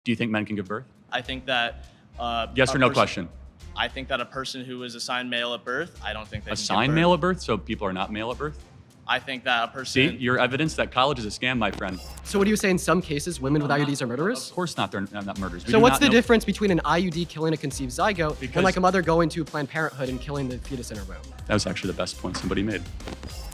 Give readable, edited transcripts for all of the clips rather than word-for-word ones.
Do you think men can give birth? I think that Yes or no question? I think that a person who is assigned male at birth, I don't think they can Assigned give birth. male at birth, so people are not male at birth? I think that a person. See, your evidence that college is a scam, my friend. So what do you say in some cases women with IUDs are murderers? Of course not, they're not murderers. So what's the difference between an IUD killing a conceived zygote Because- and like a mother going to Planned Parenthood and killing the fetus in her womb? That was actually the best point somebody made.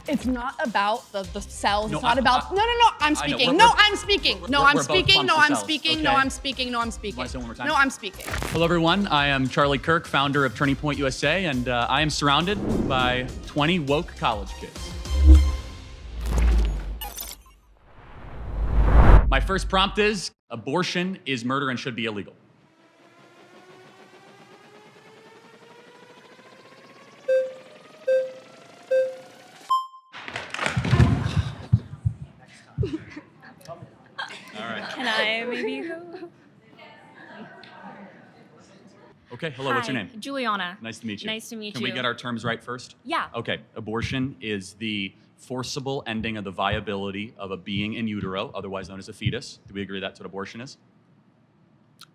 It's not about the cells. No, It's not about. No. I'm speaking. we're- No, I'm speaking. No, we're I'm both speaking. pumped No, for I'm cells, speaking. No, okay? I'm speaking. No, I'm speaking. Want to say it one more time? No, I'm speaking. Hello, everyone. I am Charlie Kirk, founder of Turning Point USA, and I am surrounded by 20 woke college kids. My first prompt is, abortion is murder and should be illegal. All right. Can I maybe go? Okay, hello, what's your name? Juliana. Nice to meet you. Nice to meet Can you. we get our terms right first? Yeah. Okay, abortion is the forcible ending of the viability of a being in utero, otherwise known as a fetus. Do we agree that's what abortion is?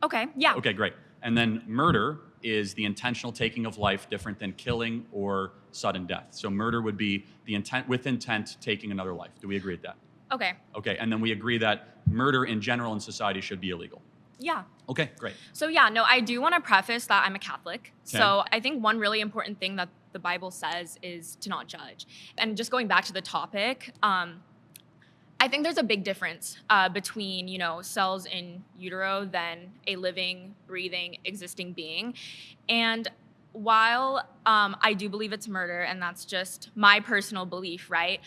Okay, yeah. Okay, great. And then murder is the intentional taking of life, different than killing or sudden death. So murder would be the intent, with intent, taking another life. Do we agree with that? Okay, Okay, and then we agree that murder in general in society should be illegal. yeah. Okay, great. So yeah, no, I do want to preface that I'm a Catholic. Okay. So I think one really important thing that the Bible says is to not judge. And just going back to the topic, I think there's a big difference between, cells in utero than a living, breathing, existing being. And while I do believe it's murder, and that's just my personal belief, right?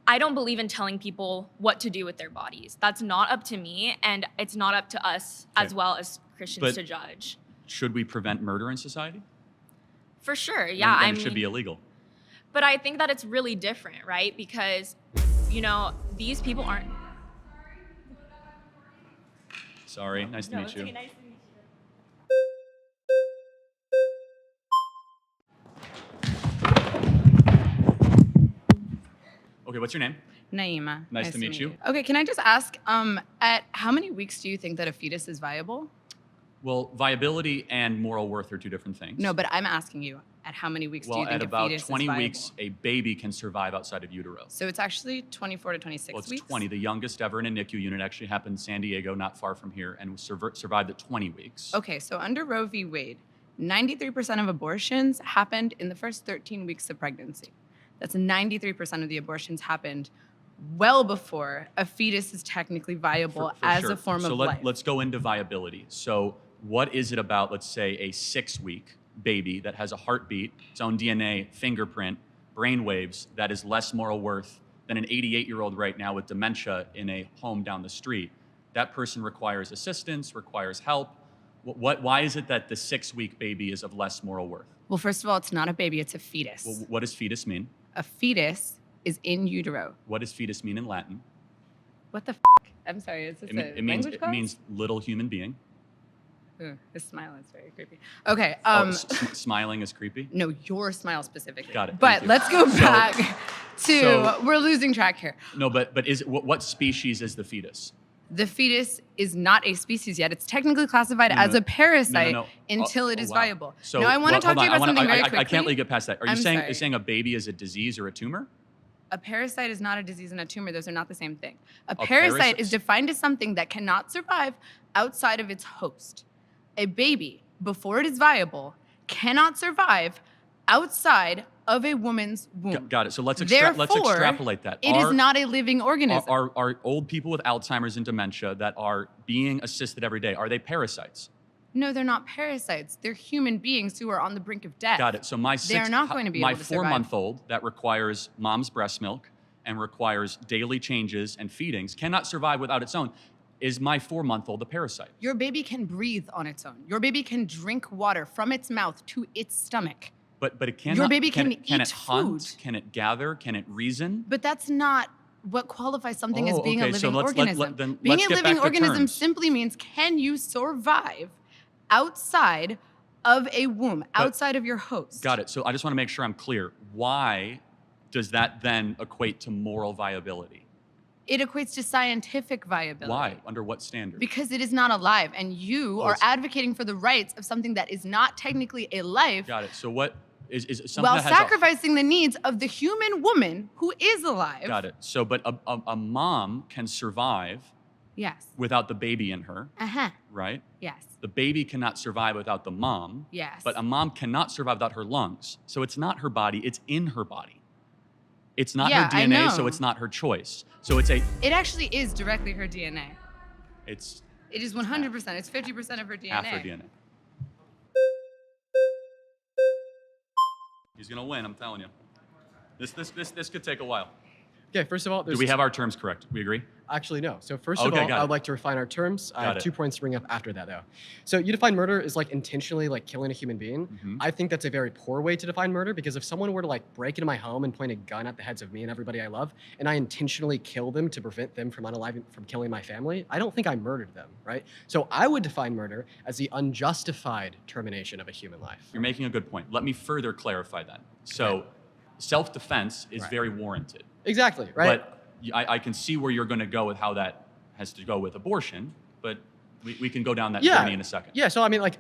I don't believe in telling people what to do with their bodies. That's not up to me, and it's not up to us as Okay. well as Christians But- to judge. Should we prevent murder in society? For sure, yeah. Then I it should mean, be illegal. but I think that it's really different, right? Because, these people aren't. Sorry, nice to meet you. Nice to meet Okay, what's your name? Naima. Nice to meet you. Okay, can I just ask, at how many weeks do you think that a fetus is viable? Well, viability and moral worth are two different things. No, but I'm asking you, at how many weeks do Well, you think at a about fetus 20 is viable? weeks, a baby can survive outside of utero. So it's actually 24 to 26 Well, it's weeks? 20. The youngest ever in a NICU unit actually happened in San Diego, not far from here, and survived at 20 weeks. Okay, so under Roe v. Wade, 93% of abortions happened in the first 13 weeks of pregnancy. That's 93% of the abortions happened well before a fetus is technically viable For as sure. a form so of life. Let's go into viability. So what is it about, let's say, a 6-week baby that has a heartbeat, its own DNA, fingerprint, brain waves, that is less moral worth than an 88-year-old right now with dementia in a home down the street? That person requires assistance, requires help. Why is it that the 6-week baby is of less moral worth? Well, first of all, it's not a baby, it's a fetus. Well, what does fetus mean? A fetus is in utero. What does fetus mean in Latin? What the f***? I'm sorry, is this It, a means language it class? means little human being. Ooh, his smile is very creepy. Okay, Smiling is creepy. no, your smile specifically. Got it, But thank you. let's go So- back to, so- we're losing track here. No, but is it, what species is the fetus? The fetus is not a species yet. It's technically classified No, no, as a no. parasite No. until it Oh, is wow. viable. So, now, I want to well, talk to you hold on. about something very I quickly. can't let you get past that. Are you I'm saying sorry. you're saying a baby is a disease or a tumor? A parasite is not a disease and a tumor. Those are not the same thing. A parasite- parasite is defined as something that cannot survive outside of its host. A baby, before it is viable, cannot survive outside of a woman's womb. Got it. So let's Therefore, extrapolate that. It is not a living organism. Are old people with Alzheimer's and dementia that are being assisted every day, are they parasites? No, they're not parasites. They're human beings who are on the brink of death. Got it. So They're not going to be my able to survive. 4-month-old that requires mom's breast milk and requires daily changes and feedings cannot survive without its own. Is my 4-month-old a parasite? Your baby can breathe on its own. Your baby can drink water from its mouth to its stomach. But it cannot. baby can it eat hunt? food. Can it gather? Can it reason? But that's not what qualifies something as being okay, a so living let's organism. then Being let's a get living back to organism terms. simply means, can you survive outside of a womb, outside of your host? Got it. So I just want to make sure I'm clear. Why does that then equate to moral viability? It equates to scientific viability. Why? Under what standard? Because it is not alive, and you are it's- advocating for the rights of something that is not technically a life, Got it. So what is something while that has sacrificing the needs of the human woman who is alive. Got it. So, but a mom can survive Yes. without the baby in her, right? Yes. The baby cannot survive without the mom. Yes. But a mom cannot survive without her lungs. So it's not her body, it's in her body. It's not Yeah, her I DNA, know. so it's not her choice. So it's It actually is directly her DNA. it's It is 100%. It's 50% of her DNA. half her DNA. He's gonna win, I'm telling you. This could take a while. Okay, first of all, Do we have our terms correct? We agree? Actually, no. So first of Okay, all, got I it. would like to refine our terms. I Got have it. 2 points to bring up after that, though. So you define murder as like intentionally like killing a human being. Mhm. I think that's a very poor way to define murder because if someone were to like break into my home and point a gun at the heads of me and everybody I love, and I intentionally kill them to prevent them from from killing my family, I don't think I murdered them, right? So I would define murder as the unjustified termination of a human life. You're making a good point. Let me further clarify that. So self-defense is Right. very warranted. Exactly, right? But I can see where you're going to go with how that has to go with abortion, but we can go down that journey in a second. Yeah, so I mean, like,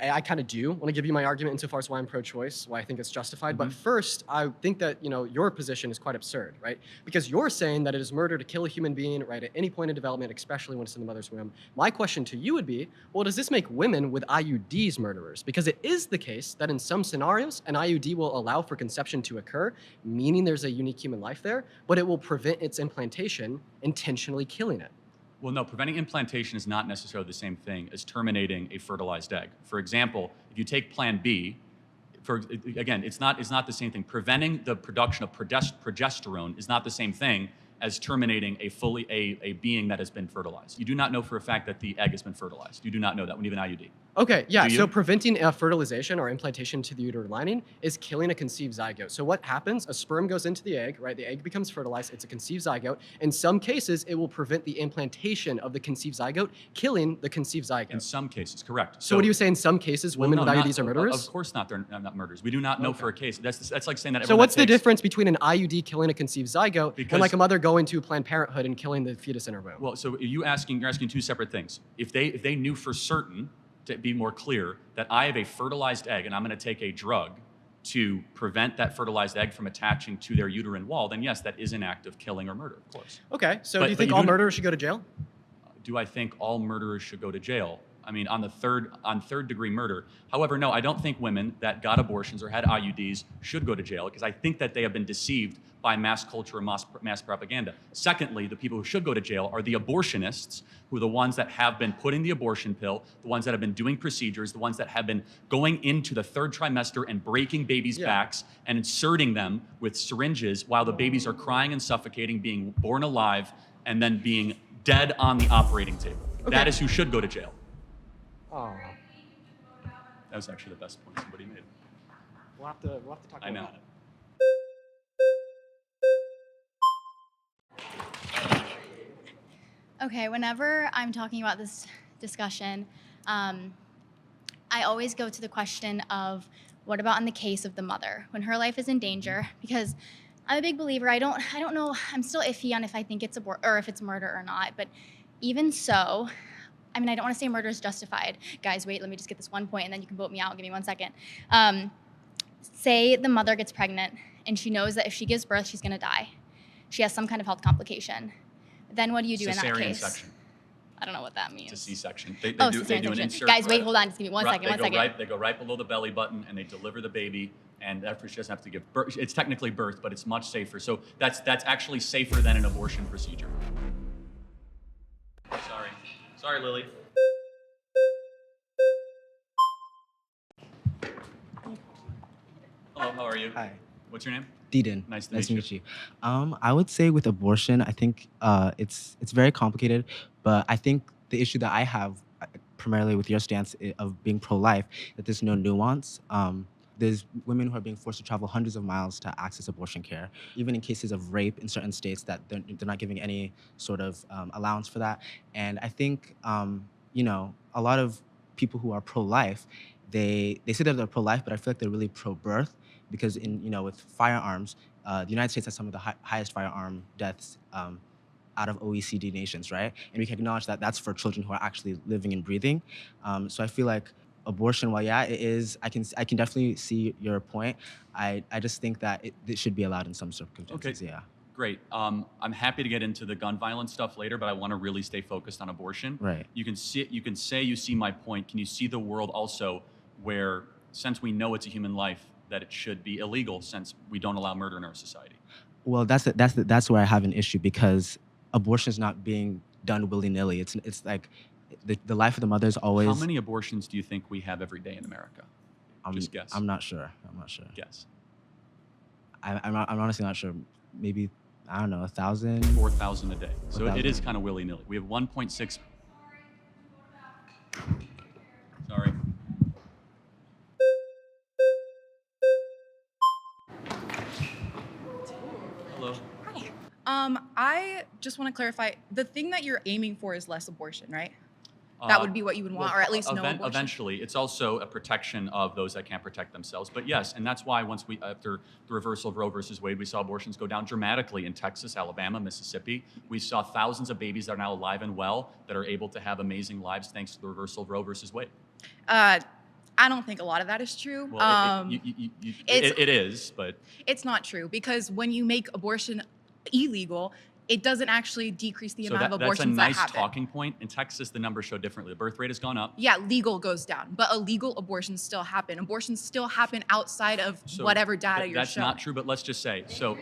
I kind of do want to give you my argument insofar as why I'm pro-choice, why I think it's justified. But first, I think that, your position is quite absurd, right? Because you're saying that it is murder to kill a human being, right, at any point in development, especially when it's in the mother's womb. My question to you would be, well, does this make women with IUDs murderers? Because it is the case that in some scenarios, an IUD will allow for conception to occur, meaning there's a unique human life there, but it will prevent its implantation, intentionally killing it. Well, no, preventing implantation is not necessarily the same thing as terminating a fertilized egg. For example, if you take Plan B, again, it's not the same thing. Preventing the production of progesterone is not the same thing as terminating a being that has been fertilized. You do not know for a fact that the egg has been fertilized. You do not know that when you have an IUD. Okay, yeah, Do so you? preventing fertilization or implantation to the uterine lining is killing a conceived zygote. So what happens? A sperm goes into the egg, right? The egg becomes fertilized. It's a conceived zygote. In some cases, it will prevent the implantation of the conceived zygote, killing the conceived zygote. In some cases, correct. So what do you say in some cases, women no, with not- IUDs are murderers? Of course not, they're not murderers. We do not know for a case. That's like saying that So everyone what's that the takes- difference between an IUD killing a conceived zygote Because- and like a mother going to Planned Parenthood and killing the fetus in her womb? Well, so you're asking two separate things. If they knew for certain, to be more clear, that I have a fertilized egg and I'm going to take a drug to prevent that fertilized egg from attaching to their uterine wall, then yes, that is an act of killing or murder, of course. Okay, so But- do you but think you all do- murderers should go to jail? Do I think all murderers should go to jail? I mean, on third degree murder. However, no, I don't think women that got abortions or had IUDs should go to jail because I think that they have been deceived by mass culture and mass propaganda. Secondly, the people who should go to jail are the abortionists, who are the ones that have been putting the abortion pill, the ones that have been doing procedures, the ones that have been going into the third trimester and breaking babies' backs and inserting them with syringes while the babies are crying and suffocating, being born alive, and then being dead on the operating table. That is who should go to jail. Oh, That was actually the best point somebody made. we'll have to talk I know. about it. Okay, whenever I'm talking about this discussion, I always go to the question of what about in the case of the mother when her life is in danger? Because I'm a big believer. I don't know. I'm still iffy on if I think it's or if it's murder or not. But even so, I mean, I don't want to say murder is justified. Guys, wait. Let me just get this one point, and then you can vote me out. Give me 1 second. Say the mother gets pregnant, and she knows that if she gives birth, she's going to die. She has some kind of health complication. Then what do you do in that Cesarean case? section. I don't know what that means. It's a C-section. They Oh, do cesarean an section. insert. Guys, wait, hold on. Just give me one second. They go right below the belly button and they deliver the baby, and after she doesn't have to give birth. It's technically birth, but it's much safer. So that's actually safer than an abortion procedure. Sorry, Lily. Hello, how are you? Hi, What's your name? Deedon. Nice to meet you. I would say with abortion, I think it's very complicated, but I think the issue that I have primarily with your stance of being pro-life, that there's no nuance. There's women who are being forced to travel hundreds of miles to access abortion care, even in cases of rape in certain states that they're not giving any sort of allowance for that. And I think, a lot of people who are pro-life, they say that they're pro-life, but I feel like they're really pro-birth because with firearms, the United States has some of the highest firearm deaths out of OECD nations, right? And we can acknowledge that that's for children who are actually living and breathing. So I feel like abortion, while yeah, it is, I can definitely see your point. I just think that it should be allowed in some circumstances. Okay. Yeah. Great. I'm happy to get into the gun violence stuff later, but I want to really stay focused on abortion. Right. You can say you see my point. Can you see the world also where, since we know it's a human life, that it should be illegal since we don't allow murder in our society? Well, that's where I have an issue, because abortion is not being done willy-nilly. It's like the life of the mother is always. How many abortions do you think we have every day in America? Just guess. I'm not sure. Guess. I'm honestly not sure. Maybe, I don't know, 1,000? 4,000 a day. So 4,000. it is kind of willy-nilly. We have 1.6. Sorry. Hello. I just want to clarify, the thing that you're aiming for is less abortion, right? That would be what you would want, or at least no abortion. Eventually, it's also a protection of those that can't protect themselves. But yes, and that's why after the reversal of Roe versus Wade, we saw abortions go down dramatically in Texas, Alabama, Mississippi. We saw thousands of babies that are now alive and well that are able to have amazing lives thanks to the reversal of Roe versus Wade. I don't think a lot of that is true. Well, it is, but it's not true, because when you make abortion illegal, it doesn't actually decrease the amount of abortions that's a nice that happen. talking point. In Texas, the numbers show differently. The birth rate has gone up. Yeah, legal goes down, but illegal abortions still happen. Abortions still happen outside of whatever data you're that's showing. That's not true, but let's just say, so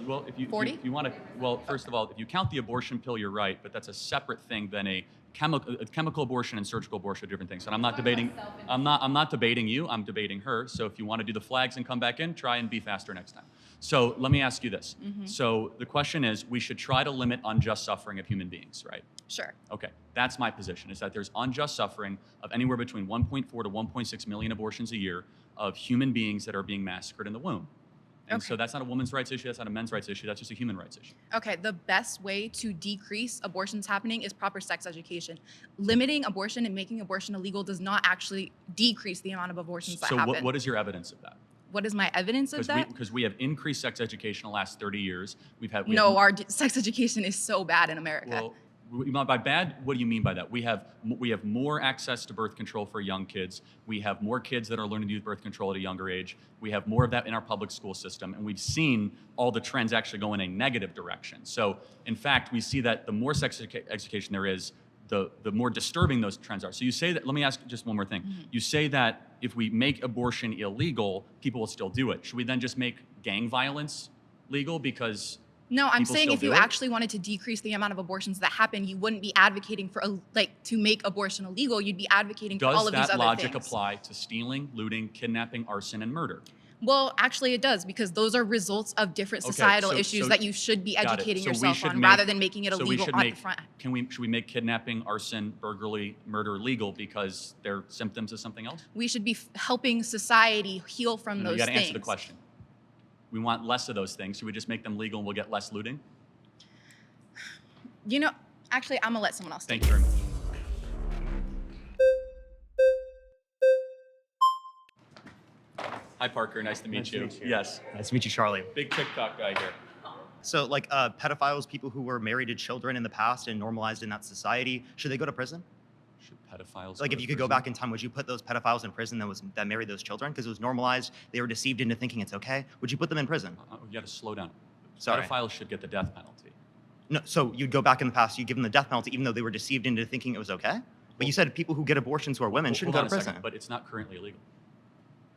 well, if you 40? if you want to, well, first of all, if you count the abortion pill, you're right, but that's a separate thing than a chemical abortion and surgical abortion are different things. And I'm not debating you, I'm debating her. So if you want to do the flags and come back in, try and be faster next time. So let me ask you this. So the question is, we should try to limit unjust suffering of human beings, right? Sure. Okay, that's my position, is that there's unjust suffering of anywhere between 1.4 to 1.6 million abortions a year of human beings that are being massacred in the womb. And so that's not a woman's rights issue, that's not a men's rights issue, that's just a human rights issue. Okay, the best way to decrease abortions happening is proper sex education. Limiting abortion and making abortion illegal does not actually decrease the amount of abortions that happen. So what is your evidence of that? What is my evidence of that? Because we have increased sex education in the last 30 years. Our sex education is so bad in America. Well, by bad, what do you mean by that? We have more access to birth control for young kids. We have more kids that are learning to use birth control at a younger age. We have more of that in our public school system, and we've seen all the trends actually go in a negative direction. So, in fact, we see that the more sex education there is, the more disturbing those trends are. So you say that, let me ask just one more thing. You say that if we make abortion illegal, people will still do it. Should we then just make gang violence legal because No, I'm people saying still if you do it? actually wanted to decrease the amount of abortions that happen, you wouldn't be advocating for to make abortion illegal. You'd be advocating for all of these Does that other logic things. apply to stealing, looting, kidnapping, arson, and murder? Well, actually, it does, because those are results of different societal issues that you should be got it. educating So we yourself should on, make- rather than making it so we illegal should on make- the front. Should we make kidnapping, arson, burglary, murder legal because they're symptoms of something else? We should be helping society heal from No, those you got to things. answer the question. We want less of those things. Should we just make them legal and we'll get less looting? Actually, I'm gonna let someone else. Thank you very much. Hi, Parker. Nice to meet you. Yes. Nice to meet you, Charlie. Big TikTok guy here. So, pedophiles, people who were married to children in the past and normalized in that society, should they go to prison? Should pedophiles Like, go if to you could go prison? back in time, would you put those pedophiles in prison that married those children because it was normalized? They were deceived into thinking it's okay. Would you put them in prison? You got to slow down. Sorry. Pedophiles should get the death penalty. No. So you'd go back in the past, you give them the death penalty, even though they were deceived into thinking it was okay. But you said people who get abortions who are women shouldn't Hold go on to a second, prison. but it's not currently illegal.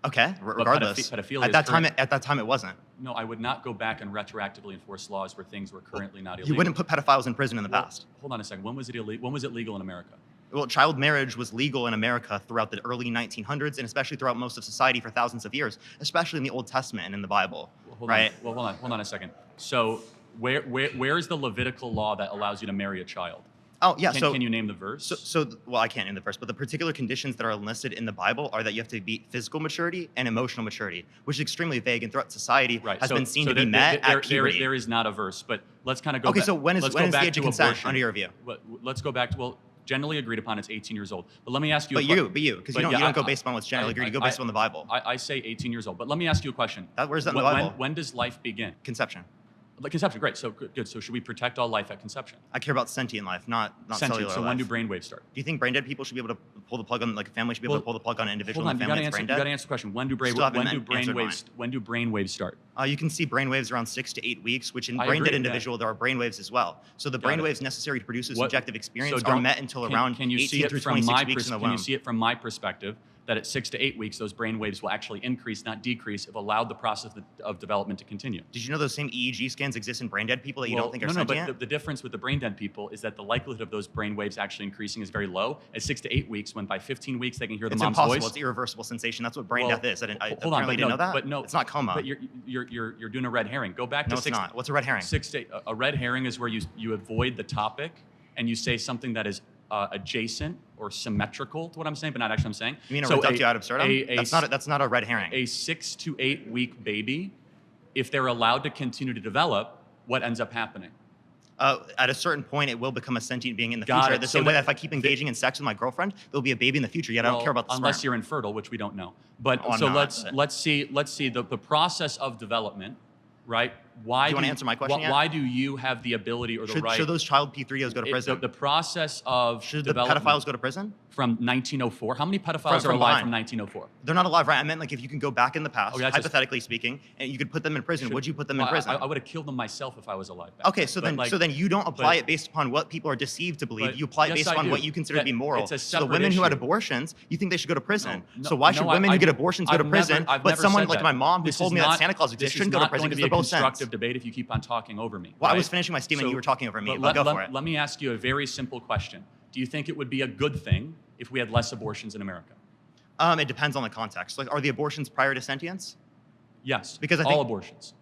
Okay. Regardless. pedophilia at is that current- time, it wasn't. No, I would not go back and retroactively enforce laws where things were currently not illegal. You wouldn't put pedophiles in prison in the Well, past. Hold on a second. When was it illegal? When was it legal in America? Well, child marriage was legal in America throughout the early 1900s and especially throughout most of society for thousands of years, especially in the Old Testament and in the Bible, right? Hold on a second. So where is the Levitical law that allows you to marry a child? Oh, yeah. Can you name the verse? Well, I can't name the verse, but the particular conditions that are listed in the Bible are that you have to be physical maturity and emotional maturity, which is extremely vague and throughout society has been seen to be met at puberty. There is not a verse, but let's kind of go Okay, back. so when is let's the go back age to of consent abortion. under your view? Let's go back to, generally agreed upon it's 18 years old. But let me ask you But you, because you don't go based on what's generally agreed, you go based on the Bible. I say 18 years old, but let me ask you a question. Where's that in the Bible? When does life begin? Conception. Like conception, great. So good. So should we protect all life at conception? I care about sentient life, not Sentient. cellular So life. when do brainwaves start? Do you think brain dead people should be able to pull the plug on, like a family should be able to pull the plug on an individual Hold on, in the you family gotta that's answer. brain You gotta dead? answer the question. When do brainwaves start? You can see brain waves around 6 to 8 weeks, which in I brain agree dead with that. individual, there are brain waves as well. So the Got brain it. waves necessary to produce a What- subjective experience so are don't- met until around can you 18 see it through from 26 my weeks in the Can you womb. see it from my perspective that at 6 to 8 weeks, those brain waves will actually increase, not decrease, if allowed the process of development to continue? Did you know those same EEG scans exist in brain dead people that you don't think are no, sentient? but the difference with the brain dead people is that the likelihood of those brain waves actually increasing is very low at 6 to 8 weeks, when by 15 weeks they can hear the It's mom's impossible. voice. It's irreversible sensation. That's what brain death is. I Hold on, apparently but didn't know that. But no, it's not coma. But you're doing a red herring. Go back to No, it's not. What's a red herring? A red herring is where you avoid the topic and you say something that is adjacent or symmetrical to what I'm saying, but not actually what I'm saying. You mean a reductio ad absurdum? That's not a red herring. A 6 to 8 week baby, if they're allowed to continue to develop, what ends up happening? At a certain point, it will become a sentient being in the Got future. it. The So same way that- that if I keep engaging in sex with my girlfriend, there'll be a baby in the future. Yet I don't care about the unless sperm. you're infertile, which we don't know. But Oh, I'm so not, let's see the process of development, right? Why Do you wanna answer my question yet? Why do you have the ability or the right? Should those child P3Os go to prison? The process of Should the development pedophiles go to prison? from 1904. How many pedophiles are From alive behind. from 1904? They're not alive, right? I meant like if you can go back in the past, Okay, that's just- hypothetically speaking, and you could put them in prison. Would you put them in Well, prison? I would have killed them myself if I was alive. Back Okay, then. so But then you don't apply but- it based upon what people are deceived to believe. but You apply it yes, based I upon do. what you consider to be moral. It's a So the separate women who had issue. abortions, you think they should go to prison. No, so why should women who get I've- abortions go to I've prison, never- I've but never someone said like that. my mom who This told is me not- that Santa Claus this exists is shouldn't go to not prison going to because be they're a both constructive sins? debate if you keep on talking over me. Well, I right? was finishing my statement. You were talking over me. But But go for it. let me ask you a very simple question. Do you think it would be a good thing if we had less abortions in America? It depends on the context. Like, are the abortions prior to sentience? Yes. Because I all think abortions.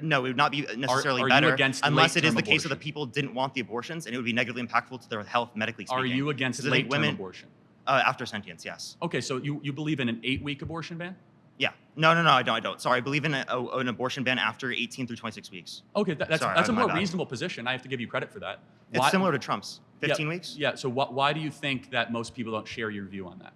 No, it would not be necessarily are you better against unless it is late-term the case that the abortion? people didn't want the abortions and it would be negatively impactful to their health medically speaking. Are you against 'Cause I think late-term women abortion? after sentience? Yes. Okay, so you believe in an 8-week abortion ban? Yeah. No, I don't. Sorry, I believe in an abortion ban after 18 through 26 weeks. Okay, that's Sorry, a my more bad. reasonable position. I have to give you credit for that. It's similar to Trump's 15 Yeah, weeks. Yeah. So why do you think that most people don't share your view on that?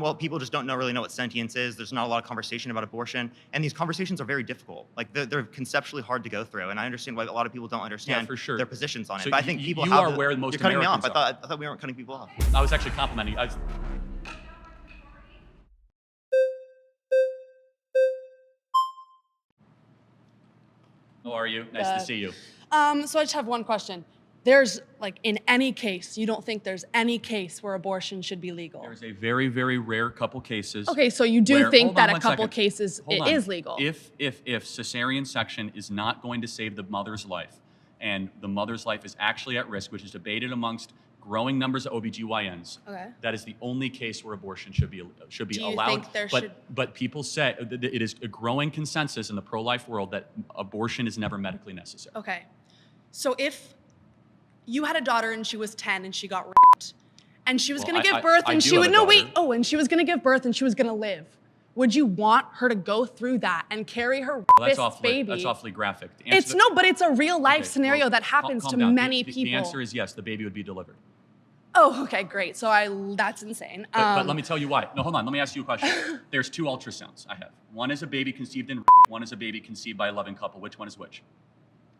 Well, people just don't really know what sentience is. There's not a lot of conversation about abortion, and these conversations are very difficult. Like they're conceptually hard to go through, and I understand why a lot of people don't understand for sure. their positions on it. So But I think people you have are where most You're cutting Americans me off. I thought we weren't cutting people off. I was actually complimenting. How are you? Nice to see you. So I just have one question. There's like in any case, you don't think there's any case where abortion should be legal? There's a very, very rare couple cases. Okay, so you do where- think hold that on a one couple second. cases Hold it on. is legal? If cesarean section is not going to save the mother's life, and the mother's life is actually at risk, which is debated amongst growing numbers of OBGYNs, Okay. that is the only case where abortion should be Do you allowed. think there should- But people say that it is a growing consensus in the pro-life world that abortion is never medically necessary. Okay. So if you had a daughter and she was 10 and she got raped, and she was Well, going to I- give birth I and do she have would a no wait. daughter. Oh, and she was going to give birth and she was going to live. Would you want her to go through that and carry her Well, rapist baby? That's awfully graphic. The It's answer- no, but it's a real life Okay, scenario well, that happens calm to down. many The people. answer is yes, the baby would be delivered. Oh, okay, great. So that's insane. But let me tell you why. No, hold on. Let me ask you a question. There's 2 ultrasounds I have. One is a baby conceived in rape. One is a baby conceived by a loving couple. Which one is which?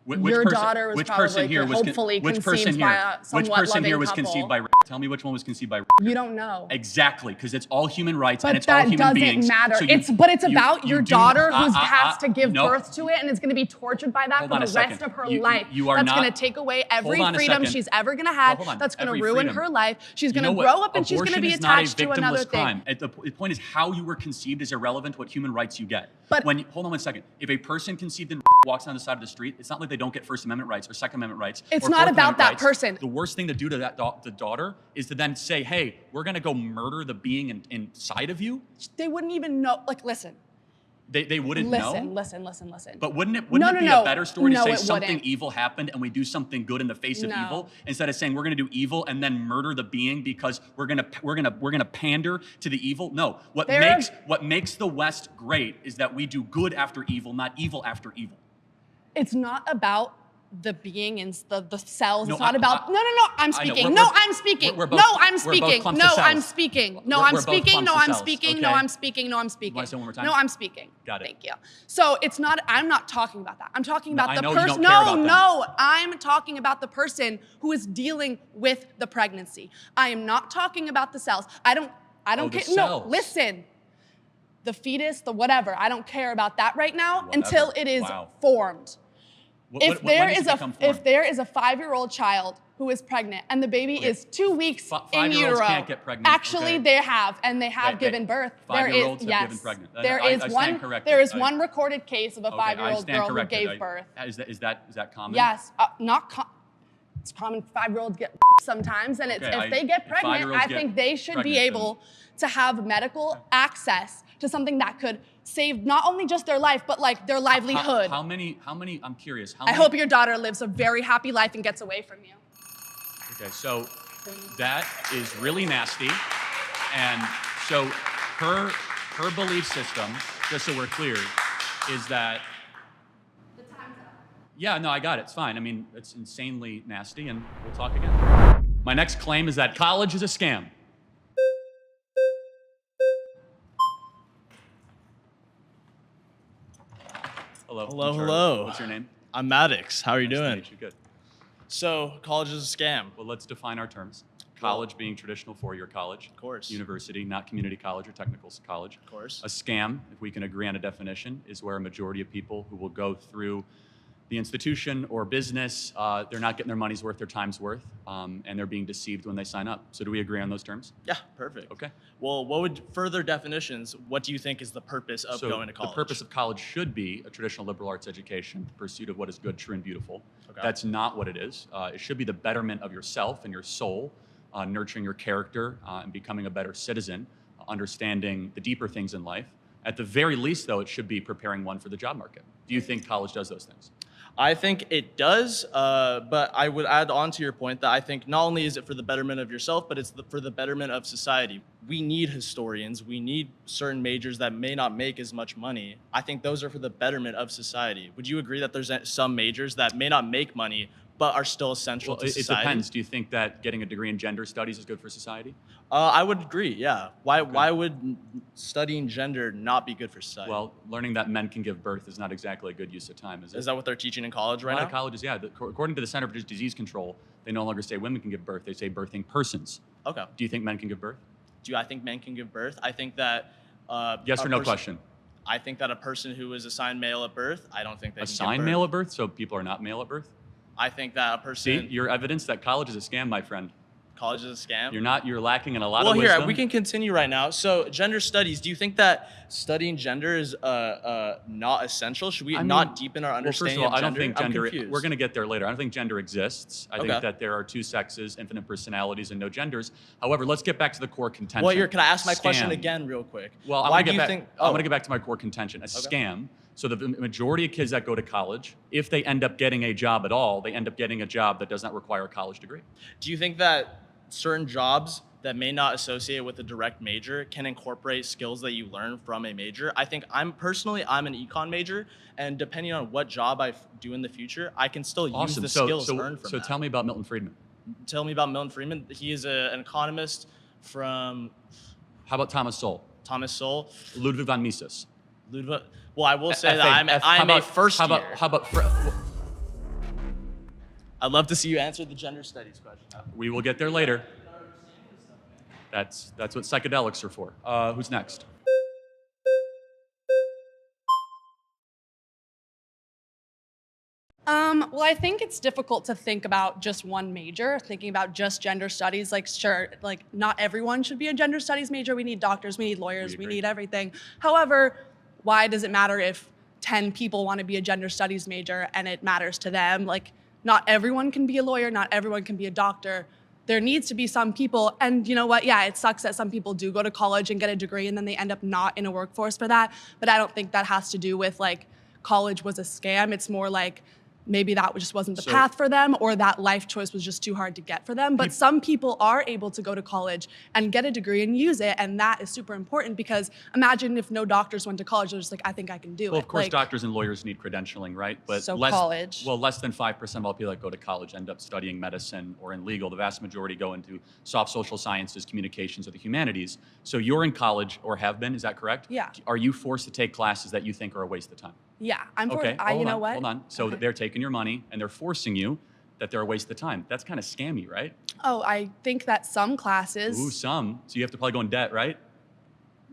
Your daughter was which probably person here was hopefully which person conceived here, by a which somewhat person here loving was couple. conceived by rape? Tell me which one was conceived by rape. You don't know. Exactly, because it's all human rights But and it's all that human doesn't beings. matter. So It's about your daughter who's has to give no. birth to it and is going to be tortured by that Hold for on the a second. rest of her You- life. you are That's not- going to take away every Hold on a freedom second. she's ever going to have. Well, hold on. That's going to Every ruin freedom. her life. She's You going know to what? grow up and she's going to be Abortion is not a attached to another victimless thing. crime. The point is how you were conceived is irrelevant to what human rights you get. But- Hold on one second. If a person conceived in rape walks down the side of the street, it's not like they don't get First Amendment rights or Second Amendment rights. It's or not Fourth about Amendment that rights. person. The worst thing to do to the daughter is to then say, hey, we're going to go murder the being inside of you. They wouldn't even know. Like, listen. They wouldn't know. Listen. But wouldn't it be No. a better story to No, say it something wouldn't. evil happened and we do something good in the face of No. evil instead of saying we're going to do evil and then murder the being because we're going to pander to the evil? No. What makes the West great is that we do good after evil, not evil after evil. It's not about the being in the cells. No, It's not about. No. I'm I know. speaking. No, I'm speaking. we're both- No, I'm we're both speaking. clumps No, of I'm cells. speaking. No, We're I'm both speaking. clumps No, of I'm cells, speaking. No, okay? I'm speaking. No, I'm speaking. Want to say it one more time? No, I'm speaking. Got it. Thank you. So it's not. I'm not talking about that. I'm talking No, about I the know you don't person. care about them. No. I'm talking about the person who is dealing with the pregnancy. I am not talking about the cells. I don't the care. cells. No, listen. The fetus, the whatever. I don't care about that right now Whatever. until it is Wow. formed. When does it become formed? If there is a 5-year-old child who is pregnant and the baby is 2 weeks in Five-year-olds utero, can't get pregnant, actually okay? they have given birth. There is 5-year-olds have given pregnant. There I is stand one. corrected. There is I- one recorded case of a Okay, I 5-year-old stand girl who corrected. gave birth. Is that common? Yes, it's common. 5-year-olds get sometimes, and it's, Okay, if they get if pregnant, 5-year-olds I get think they should be pregnant, then- able to have medical access to something that could save not only just their life, but like their livelihood. How many? I'm curious. How I many? hope your daughter lives a very happy life and gets away from you. Okay, so that is really nasty, and so her belief system, just so we're clear, is that. Yeah, no, I got it. It's fine. I mean, it's insanely nasty, and we'll talk again. My next claim is that college is a scam. Hello. Hello, I'm Charlie. hello. What's your name? I'm Maddox. How are you Nice to doing? meet you. Good. So, college is a scam. Well, let's define our terms. College being traditional four-year college. Of course. University, not community college or technical college. Of course. A scam, if we can agree on a definition, is where a majority of people who will go through the institution or business, they're not getting their money's worth, their time's worth, and they're being deceived when they sign up. So do we agree on those terms? Yeah, perfect. Okay. Well, what would further definitions, what do you think is the purpose of So going to college? the purpose of college should be a traditional liberal arts education, the pursuit of what is good, true, and beautiful. Okay. That's not what it is. It should be the betterment of yourself and your soul, nurturing your character and becoming a better citizen, understanding the deeper things in life. At the very least, though, it should be preparing one for the job market. Do you think college does those things? I think it does, but I would add on to your point that I think not only is it for the betterment of yourself, but it's for the betterment of society. We need historians. We need certain majors that may not make as much money. I think those are for the betterment of society. Would you agree that there's some majors that may not make money, but are still essential to It society? depends. Do you think that getting a degree in gender studies is good for society? I would agree, yeah. Why would studying gender not be good for society? Well, learning that men can give birth is not exactly a good use of time, is it? Is that what they're teaching in college A right lot now? of colleges, yeah. According to the Center for Disease Control, they no longer say women can give birth, they say birthing persons. Okay. Do you think men can give birth? Do I think men can give birth? I think that Yes or no question? I think that a person who is assigned male at birth, I don't think they can Assigned give birth. male at birth, so people are not male at birth? I think that a See, person your evidence that college is a scam, my friend. college is a scam. You're lacking in a lot Well, of wisdom. here we can continue right now. So, gender studies. Do you think that studying gender is not essential? Should we not deepen our Well, first understanding of all, I don't gender? think I'm gender. confused. We're going to get there later. I don't think gender exists. I Okay. think that there are two sexes, infinite personalities, and no genders. However, let's get back to the core contention. Well, here, can I ask my question Scam. again, real quick? Well, why I'm do going you to think? I'm going to get back to my core contention. A Okay. scam. So the majority of kids that go to college, if they end up getting a job at all, they end up getting a job that does not require a college degree. Do you think that certain jobs that may not associate with a direct major can incorporate skills that you learn from a major? I think I'm an econ major, and depending on what job I do in the future, I can still use Awesome. the So skills learned from that. tell me about Milton Friedman. Tell me about Milton Friedman. He is an economist from How about Thomas Sowell? Thomas Sowell. Ludwig von Mises. Ludwig. Well, I will say FA. that I'm a first how year. about I'd love to see you answer the gender studies question. we will get there later. That's what psychedelics are for. Who's next? Well, I think it's difficult to think about just one major, thinking about just gender studies. Like, sure, like not everyone should be a gender studies major. We need doctors, we need lawyers, we agree. need everything. However, why does it matter if 10 people want to be a gender studies major and it matters to them? Like, not everyone can be a lawyer, not everyone can be a doctor. There needs to be some people, and you know what? Yeah, it sucks that some people do go to college and get a degree and then they end up not in a workforce for that. But I don't think that has to do with like college was a scam. It's more like maybe that just wasn't the So- path for them, or that life choice was just too hard to get for them. But some people are able to go to college and get a degree and use it, and that is super important, because imagine if no doctors went to college, they're just like, I think I can do it. Well, of course, Like, doctors and lawyers need credentialing, right? But So college. Well, less than 5% of all people that go to college end up studying medicine or in legal. The vast majority go into soft social sciences, communications, or the humanities. So you're in college, or have been, is that correct? Yeah. Are you forced to take classes that you think are a waste of time? yeah, I'm for, Okay, you know what? Hold on. So Okay. they're taking your money and they're forcing you that they're a waste of time. That's kind of scammy, right? Oh, I think that some classes, Ooh, some. So you have to probably go in debt, right?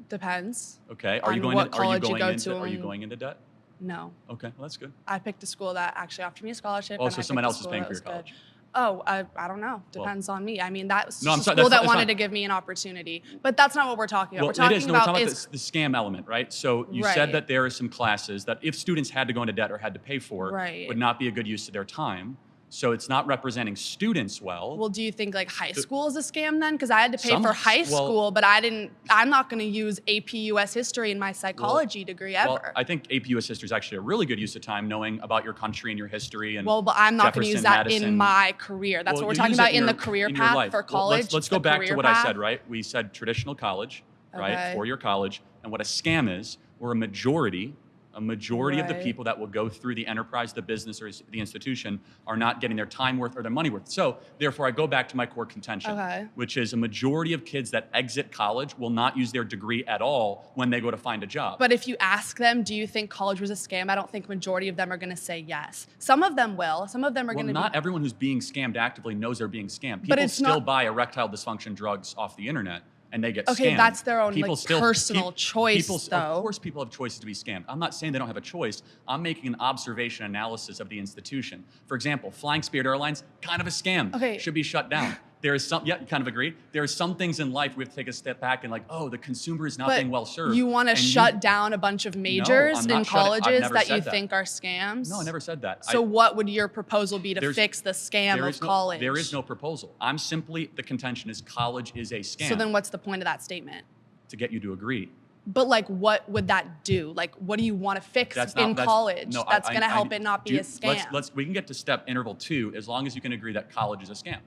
depends. Okay. Are you On going? what Are you college you going go into? to Are you and- going into debt? No. Okay. Well, that's good. I picked a school that actually offered me a scholarship. Oh, and so I someone picked a else is school paying that for your was good. college. Oh, I don't know. Depends on me. I mean, that was No, I'm just a sorry, school that's that fine. wanted to give me an opportunity. But that's not what we're talking about. Well, We're talking it is. No, about, we're talking is about the scam element, right? So you Right. said that there are some classes that if students had to go into debt or had to pay for, Right. would not be a good use of their time. So it's not representing students well. Well, do you think like high school is a scam then? Because I had to pay for high well- school, but I'm not going to use AP US history in my psychology degree ever. Well, I think AP US history is actually a really good use of time, knowing about your country and your history. And Well, but I'm not going to use Jefferson, that in Madison. my career. That's Well, what we're you talking use it about in the your- career in your path life. for Well, college. let's It's go the back to career what I path. said, right? We said traditional college, right? Okay. Four-year college. And what a scam is, we're a majority of the Right. people that will go through the enterprise, the business, or the institution are not getting their time worth or their money worth. So therefore, I go back to my core contention, Okay. which is a majority of kids that exit college will not use their degree at all when they go to find a job. But if you ask them, do you think college was a scam? I don't think majority of them are going to say yes. Some of them will. Some of them are Well, going to not be. everyone who's being scammed actively knows they're being scammed. But People it's still not- buy erectile dysfunction drugs off the internet and they get Okay, scammed. that's their own, People like, still, personal choice, people, though. Of course people have choices to be scammed. I'm not saying they don't have a choice. I'm making an observation analysis of the institution. For example, flying Spirit Airlines, kind of a scam. Okay. Should be shut down. There is some, yeah, you kind of agree. There are some things in life we have to take a step back and like, oh, the consumer is not But being well served. you want to And shut down a bunch of majors I'm not in shutting- I've colleges never that you said that. think are scams? No, I never said that. So what would your proposal be to There's- fix the scam There of is no- college? There is no proposal. I'm simply, the contention is college is a scam So then what's the point of that statement? to get you to agree. But like, what would that do? Like, what do you want to fix in college no, that's I- going to I- help it not be a scam? We can get to step interval 2 as long as you can agree that college is a scam.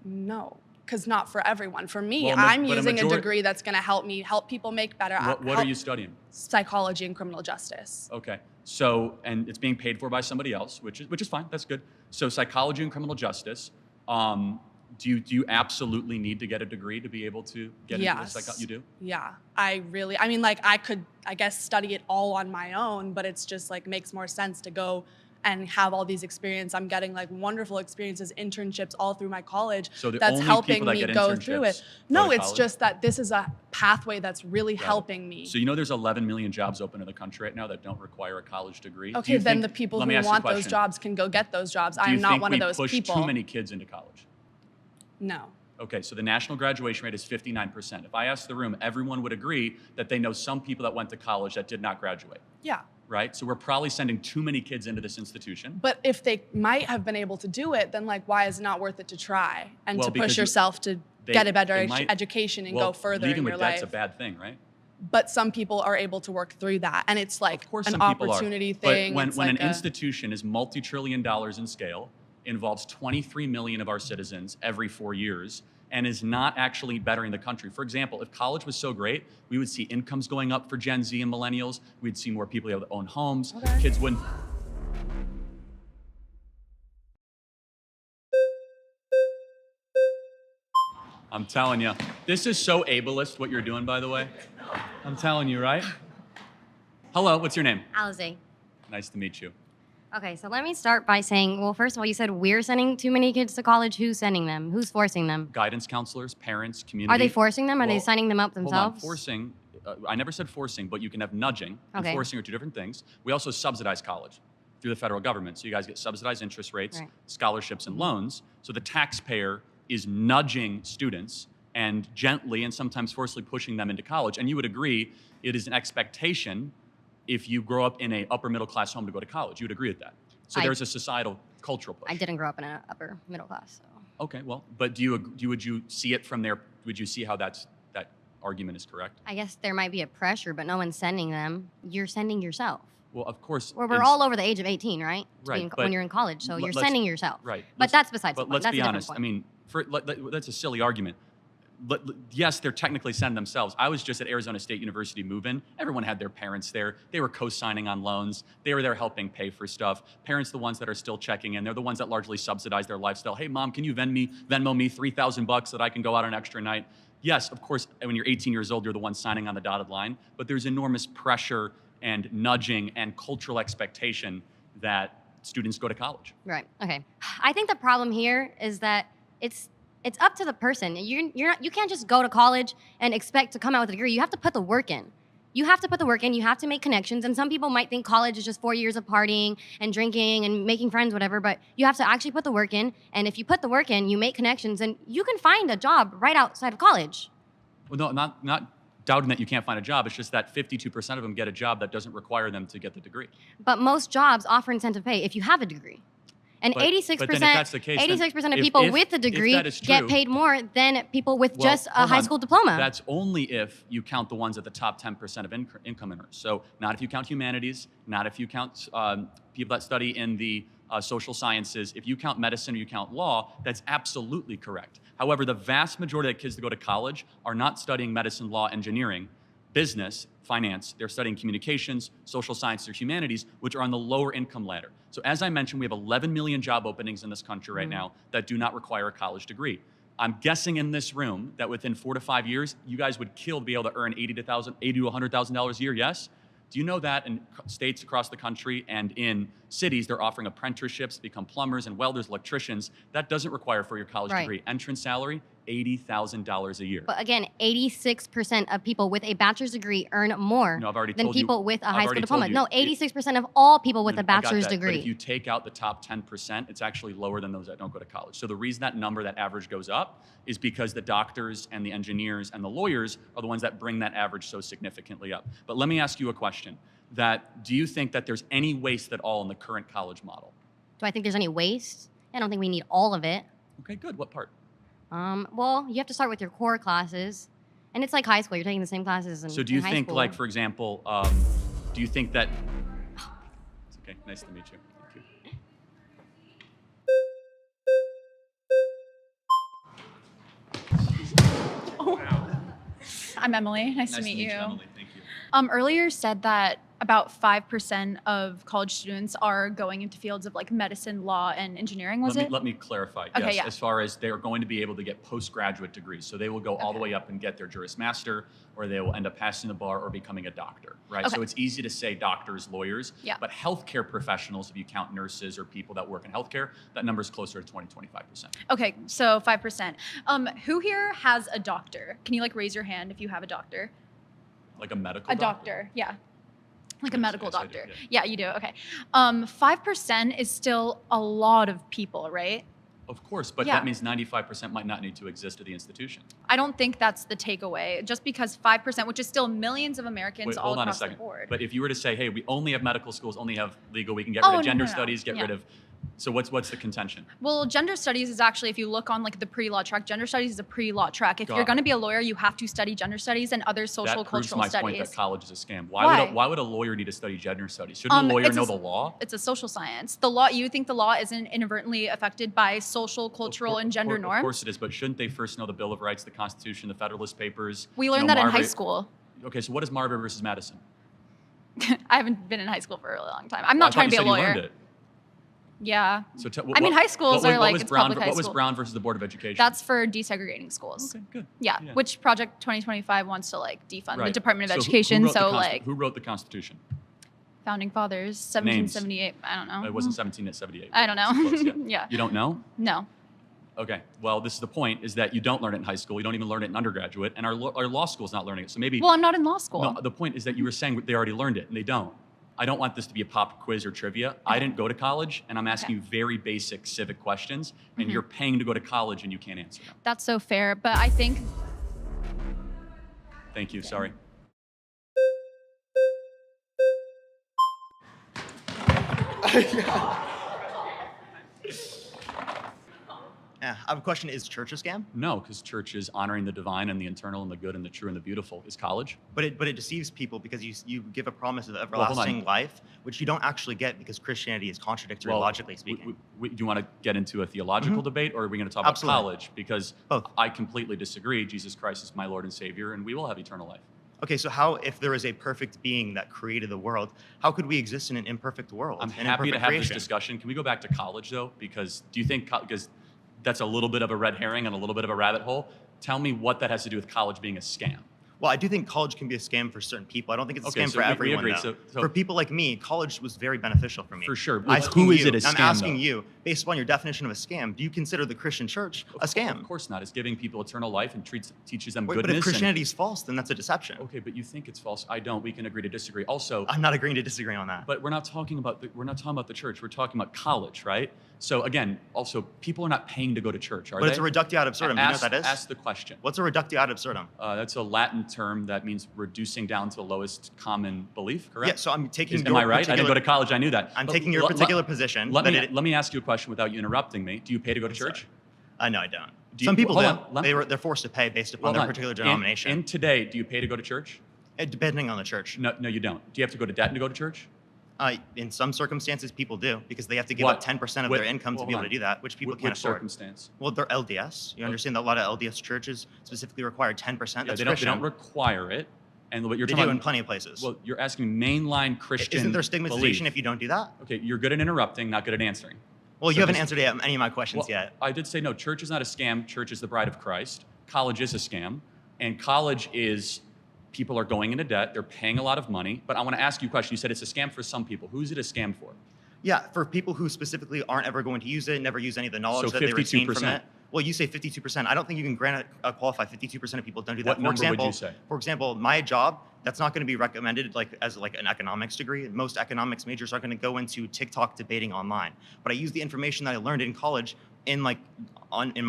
No, because not for everyone. For me, Well, I'm but a using a majority- degree that's going to help people make better. What are help you studying? Psychology and criminal justice. Okay. So, and it's being paid for by somebody else, which is fine. That's good. So, psychology and criminal justice. Do you absolutely need to get a degree to be able to get into Yes. this? Like you do? Yeah, I mean, like I could, I guess, study it all on my own, but it's just like makes more sense to go and have all these experience. I'm getting like wonderful experiences, internships all through my college. So the that's only helping people that me get go through internships it. No, go to it's college? just that this is a pathway that's really Got it. helping me. So you know there's 11 million jobs open in the country right now that don't require a college degree. Do Okay, you then think- the people let me who ask you a want those question. jobs can go get those jobs. Do I you am not think one we of those push people. too many kids into college? No. Okay, so the national graduation rate is 59%. If I asked the room, everyone would agree that they know some people that went to college that did not graduate, Yeah. right? So we're probably sending too many kids into this institution. But if they might have been able to do it, then like, why is it not worth it to try and Well, to because push you- yourself to they- get a better they might- education and well, go further leaving in with your debt's life? a bad thing, right? But some people are able to work through that, and it's like Of course, an some people are. opportunity thing. But when, It's when like an a- institution is multi-trillion dollars in scale, involves 23 million of our citizens every 4 years, and is not actually bettering the country. For example, if college was so great, we would see incomes going up for Gen Z and millennials. We'd see more people able to own homes. Okay. Kids wouldn't. I'm telling you, this is so ableist what you're doing, by the way. I'm telling you, right? Hello, what's your name? Alize. Nice to meet you. Okay, so let me start by saying, well, first of all, you said we're sending too many kids to college. Who's sending them? Who's forcing them? Guidance counselors, parents, community. Are they forcing them? Are they Well, signing them up Hold on, themselves? forcing, I never said forcing, but you can have nudging and Okay. forcing are two different things. We also subsidize college through the federal government. So you guys get subsidized interest rates, Right. scholarships, and loans. So the taxpayer is nudging students and gently and sometimes forcefully pushing them into college. And you would agree it is an expectation if you grow up in a upper middle class home to go to college. You would agree with that. So I- there's a societal cultural push. I didn't grow up in an upper middle class, so. Okay, well, but would you see it from there? Would you see how that argument is correct? I guess there might be a pressure, but no one's sending them. You're sending yourself. Well, of course. We're all over the age of 18, right? Right. When you're in college, so you're let's- sending yourself. Right. But that's besides the But point. let's That's be a different honest. point. I mean, that's a silly argument. Yes, they're technically sending themselves. I was just at Arizona State University move-in. Everyone had their parents there. They were co-signing on loans. They were there helping pay for stuff. Parents, the ones that are still checking in. They're the ones that largely subsidize their lifestyle. Hey, mom, can you Venmo me $3,000 so that I can go out on an extra night? Yes, of course, when you're 18 years old, you're the one signing on the dotted line. But there's enormous pressure and nudging and cultural expectation that students go to college. Right. Okay. I think the problem here is that it's up to the person. You can't just go to college and expect to come out with a degree. You have to put the work in. You have to put the work in. You have to make connections. And some people might think college is just 4 years of partying and drinking and making friends, whatever. But you have to actually put the work in. And if you put the work in, you make connections, and you can find a job right outside of college. Well, no, not doubting that you can't find a job. It's just that 52% of them get a job that doesn't require them to get the degree. But most jobs offer incentive pay if you have a degree. And But 86% then if that's the case, then 86% of if- people if- with a if degree that is get true- paid more than people with Well, just a hold high on. school diploma. That's only if you count the ones at the top 10% of income earners. So not if you count humanities, not if you count people that study in the social sciences. If you count medicine or you count law, that's absolutely correct. However, the vast majority of kids that go to college are not studying medicine, law, engineering, business, finance. They're studying communications, social sciences, or humanities, which are on the lower income ladder. So as I mentioned, we have 11 million job openings in this country right now that do not require a college degree. I'm guessing in this room that within 4 to 5 years, you guys would kill to be able to earn $80 to $100,000 a year, yes? Do you know that in states across the country and in cities, they're offering apprenticeships to become plumbers and welders, electricians? That doesn't require for your college Right. degree. Entrance salary, $80,000 a year. But again, 86% of people with a bachelor's degree earn more No, I've already than told you- people with a I've high school already diploma. told you. No, 86% of all people with No, a I got bachelor's that, degree. But if you take out the top 10%, it's actually lower than those that don't go to college. So the reason that number, that average goes up is because the doctors and the engineers and the lawyers are the ones that bring that average so significantly up. But let me ask you a question. Do you think that there's any waste at all in the current college model? Do I think there's any waste? I don't think we need all of it. Okay, good. What part? Well, you have to start with your core classes. And it's like high school. You're taking the same classes in So do you high think, school. like, for example, do you think that... It's okay. Nice to meet you. Thank you. I'm Emily. Nice to meet you. Emily. Thank you. Earlier said that about 5% of college students are going into fields of like medicine, law, and engineering, was it? Let me clarify. Okay, Yes, yeah. as far as they're going to be able to get postgraduate degrees. So they will go all the way up and get their Juris Master, or they will end up passing the bar or becoming a doctor, right? Okay. So it's easy to say doctors, lawyers, Yeah. but healthcare professionals, if you count nurses or people that work in healthcare, that number is closer to 20-25%. Okay, so 5%. Who here has a doctor? Can you like raise your hand if you have a doctor? Like a medical A doctor, yeah. Like a Yes, medical yes, I do, doctor. yeah. Yeah, you do. Okay. 5% is still a lot of people, right? Of course, but Yeah. that means 95% might not need to exist at the institution. I don't think that's the takeaway. Just because 5%, which is still millions of Americans Wait, all hold on a across the second. board. But if you were to say, hey, we only have medical schools, only have legal, we can get Oh, rid of no, gender no, no. studies, get Yeah. rid of... So what's the contention? Well, gender studies is actually, if you look on like the pre-law track, gender studies is a pre-law track. If Got you're it. going to be a lawyer, you have to study gender studies and other social That proves cultural my studies. point that college is a scam. Why? Why would a lawyer need to study gender studies? Shouldn't a lawyer it's know a- the law? It's a social science. The law, you think the law isn't inadvertently affected by social, cultural, and gender norms? Of course it is, but shouldn't they first know the Bill of Rights, the Constitution, the Federalist Papers? We you learned know, that in high Marbury- school. Okay, so what is Marbury versus Madison? I haven't been in high school for a really long time. I'm Well, I not thought trying to you be a said you lawyer. learned it. Yeah. So I mean, high schools are like, was it's Brown, public high What was school. Brown versus the Board of Education? That's for desegregating schools. Okay, good. Yeah, Yeah. which Project 2025 wants to like defund the Right. Department of So who Education. wrote the So Consti- like who wrote the Constitution? founding fathers, 1778. I don't know. It wasn't 1778. I don't know. Close, yeah. Yeah. You don't know? No. Okay. Well, this is the point: is that you don't learn it in high school. You don't even learn it in undergraduate, and our law school's not learning it. So maybe. Well, I'm not in law school. No, the point is that you were saying they already learned it, and they don't. I don't want this to be a pop quiz or trivia. I didn't go to college, and I'm asking you very basic civic questions, and you're paying to go to college, and you can't answer them. That's so fair, but I think Thank you. Sorry. Yeah, I have a question. Is church a scam? No, because church is honoring the divine and the eternal and the good and the true and the beautiful. Is college? But it deceives people because you give a promise of hold everlasting on. life, which you don't actually get because Christianity is contradictory, logically speaking. Do you want to get into a theological debate, or are we going to talk Absolutely. about college? Because Both. I completely disagree. Jesus Christ is my Lord and Savior, and we will have eternal life. Okay, so how, if there is a perfect being that created the world, how could we exist in an imperfect world? I'm an happy to imperfect have creation? this discussion. Can we go back to college, though? Because do you think, because that's a little bit of a red herring and a little bit of a rabbit hole. Tell me what that has to do with college being a scam. Well, I do think college can be a scam for certain people. I don't think it's a scam so for everyone. We agree. Though. So for people like me, college was very beneficial for me. For sure. I'm Who is it a I'm scam, asking though? you, based upon your definition of a scam, do you consider the Christian church a scam? Of course not. It's giving people eternal life and teaches them Wait, goodness. but if Christianity is false, then that's a deception. Okay, but you think it's false. I don't. We can agree to disagree. Also, I'm not agreeing to disagree on that. But we're not talking about the church. We're talking about college, right? So again, also people are not paying to go to church, are But they? it's a reductio ad absurdum. Do you know what that is? Ask the question. What's a reductio ad absurdum? That's a Latin term that means reducing down to the lowest common belief, correct? Yeah, so I'm taking Am I right? I didn't go to college. I knew that. I'm But taking your particular position. Let me ask you a question without you interrupting me. Do you pay to go to church? No, I don't. Do you- Some people hold do. on, They're forced to pay based upon Hold their on. particular denomination. And today, do you pay to go to church? Depending on the church. No, you don't. Do you have to go to debt to go to church? In some circumstances, people do because they have to give What? up 10% of What- their income to hold be able on. to do that, which people Which can't afford. circumstance? Well, they're LDS. You understand that a lot of LDS churches specifically require 10%. Yeah, That's they don't Christian. require it. And what you're They talking do about in plenty of places. Well, you're asking mainline Christian. Isn't there stigmatization belief. if you don't do that? Okay, you're good at interrupting, not good at answering. Well, So you haven't just- answered any of my questions yet. I did say no. Church is not a scam. Church is the bride of Christ. College is a scam, and college is people are going into debt. They're paying a lot of money. But I want to ask you a question. You said it's a scam for some people. Who's it a scam for? Yeah, for people who specifically aren't ever going to use it, never use any of the knowledge So that they retain from 52%. it. Well, you say 52%. I don't think you can qualify 52% of people don't do that. What number would you say? For example, my job, that's not going to be recommended as an economics degree. Most economics majors are going to go into TikTok debating online. But I use the information that I learned in college in my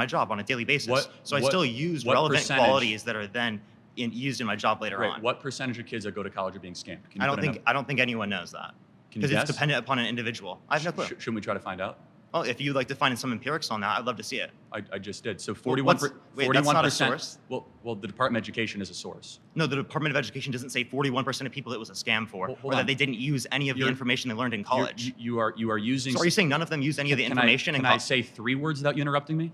job on a daily basis. So I still use relevant percentage? qualities that are then used in my job later Right. on. What percentage of kids that go to college are being scammed? Can you I put a number? don't think anyone knows that. Can you Because it's guess? dependent upon an individual. I have no clue. Shouldn't we try to find out? Well, if you'd like to find some empirics on that, I'd love to see it. I just did. So Well, 41. wait, that's not a source. Well, the Department of Education is a source. No, the Department of Education doesn't say 41% of people it was a scam for, Hold or that on. they didn't use any of the You're- information they learned in college. You are using. So are you saying none of them used any of the information? Can I say 3 words without you interrupting me?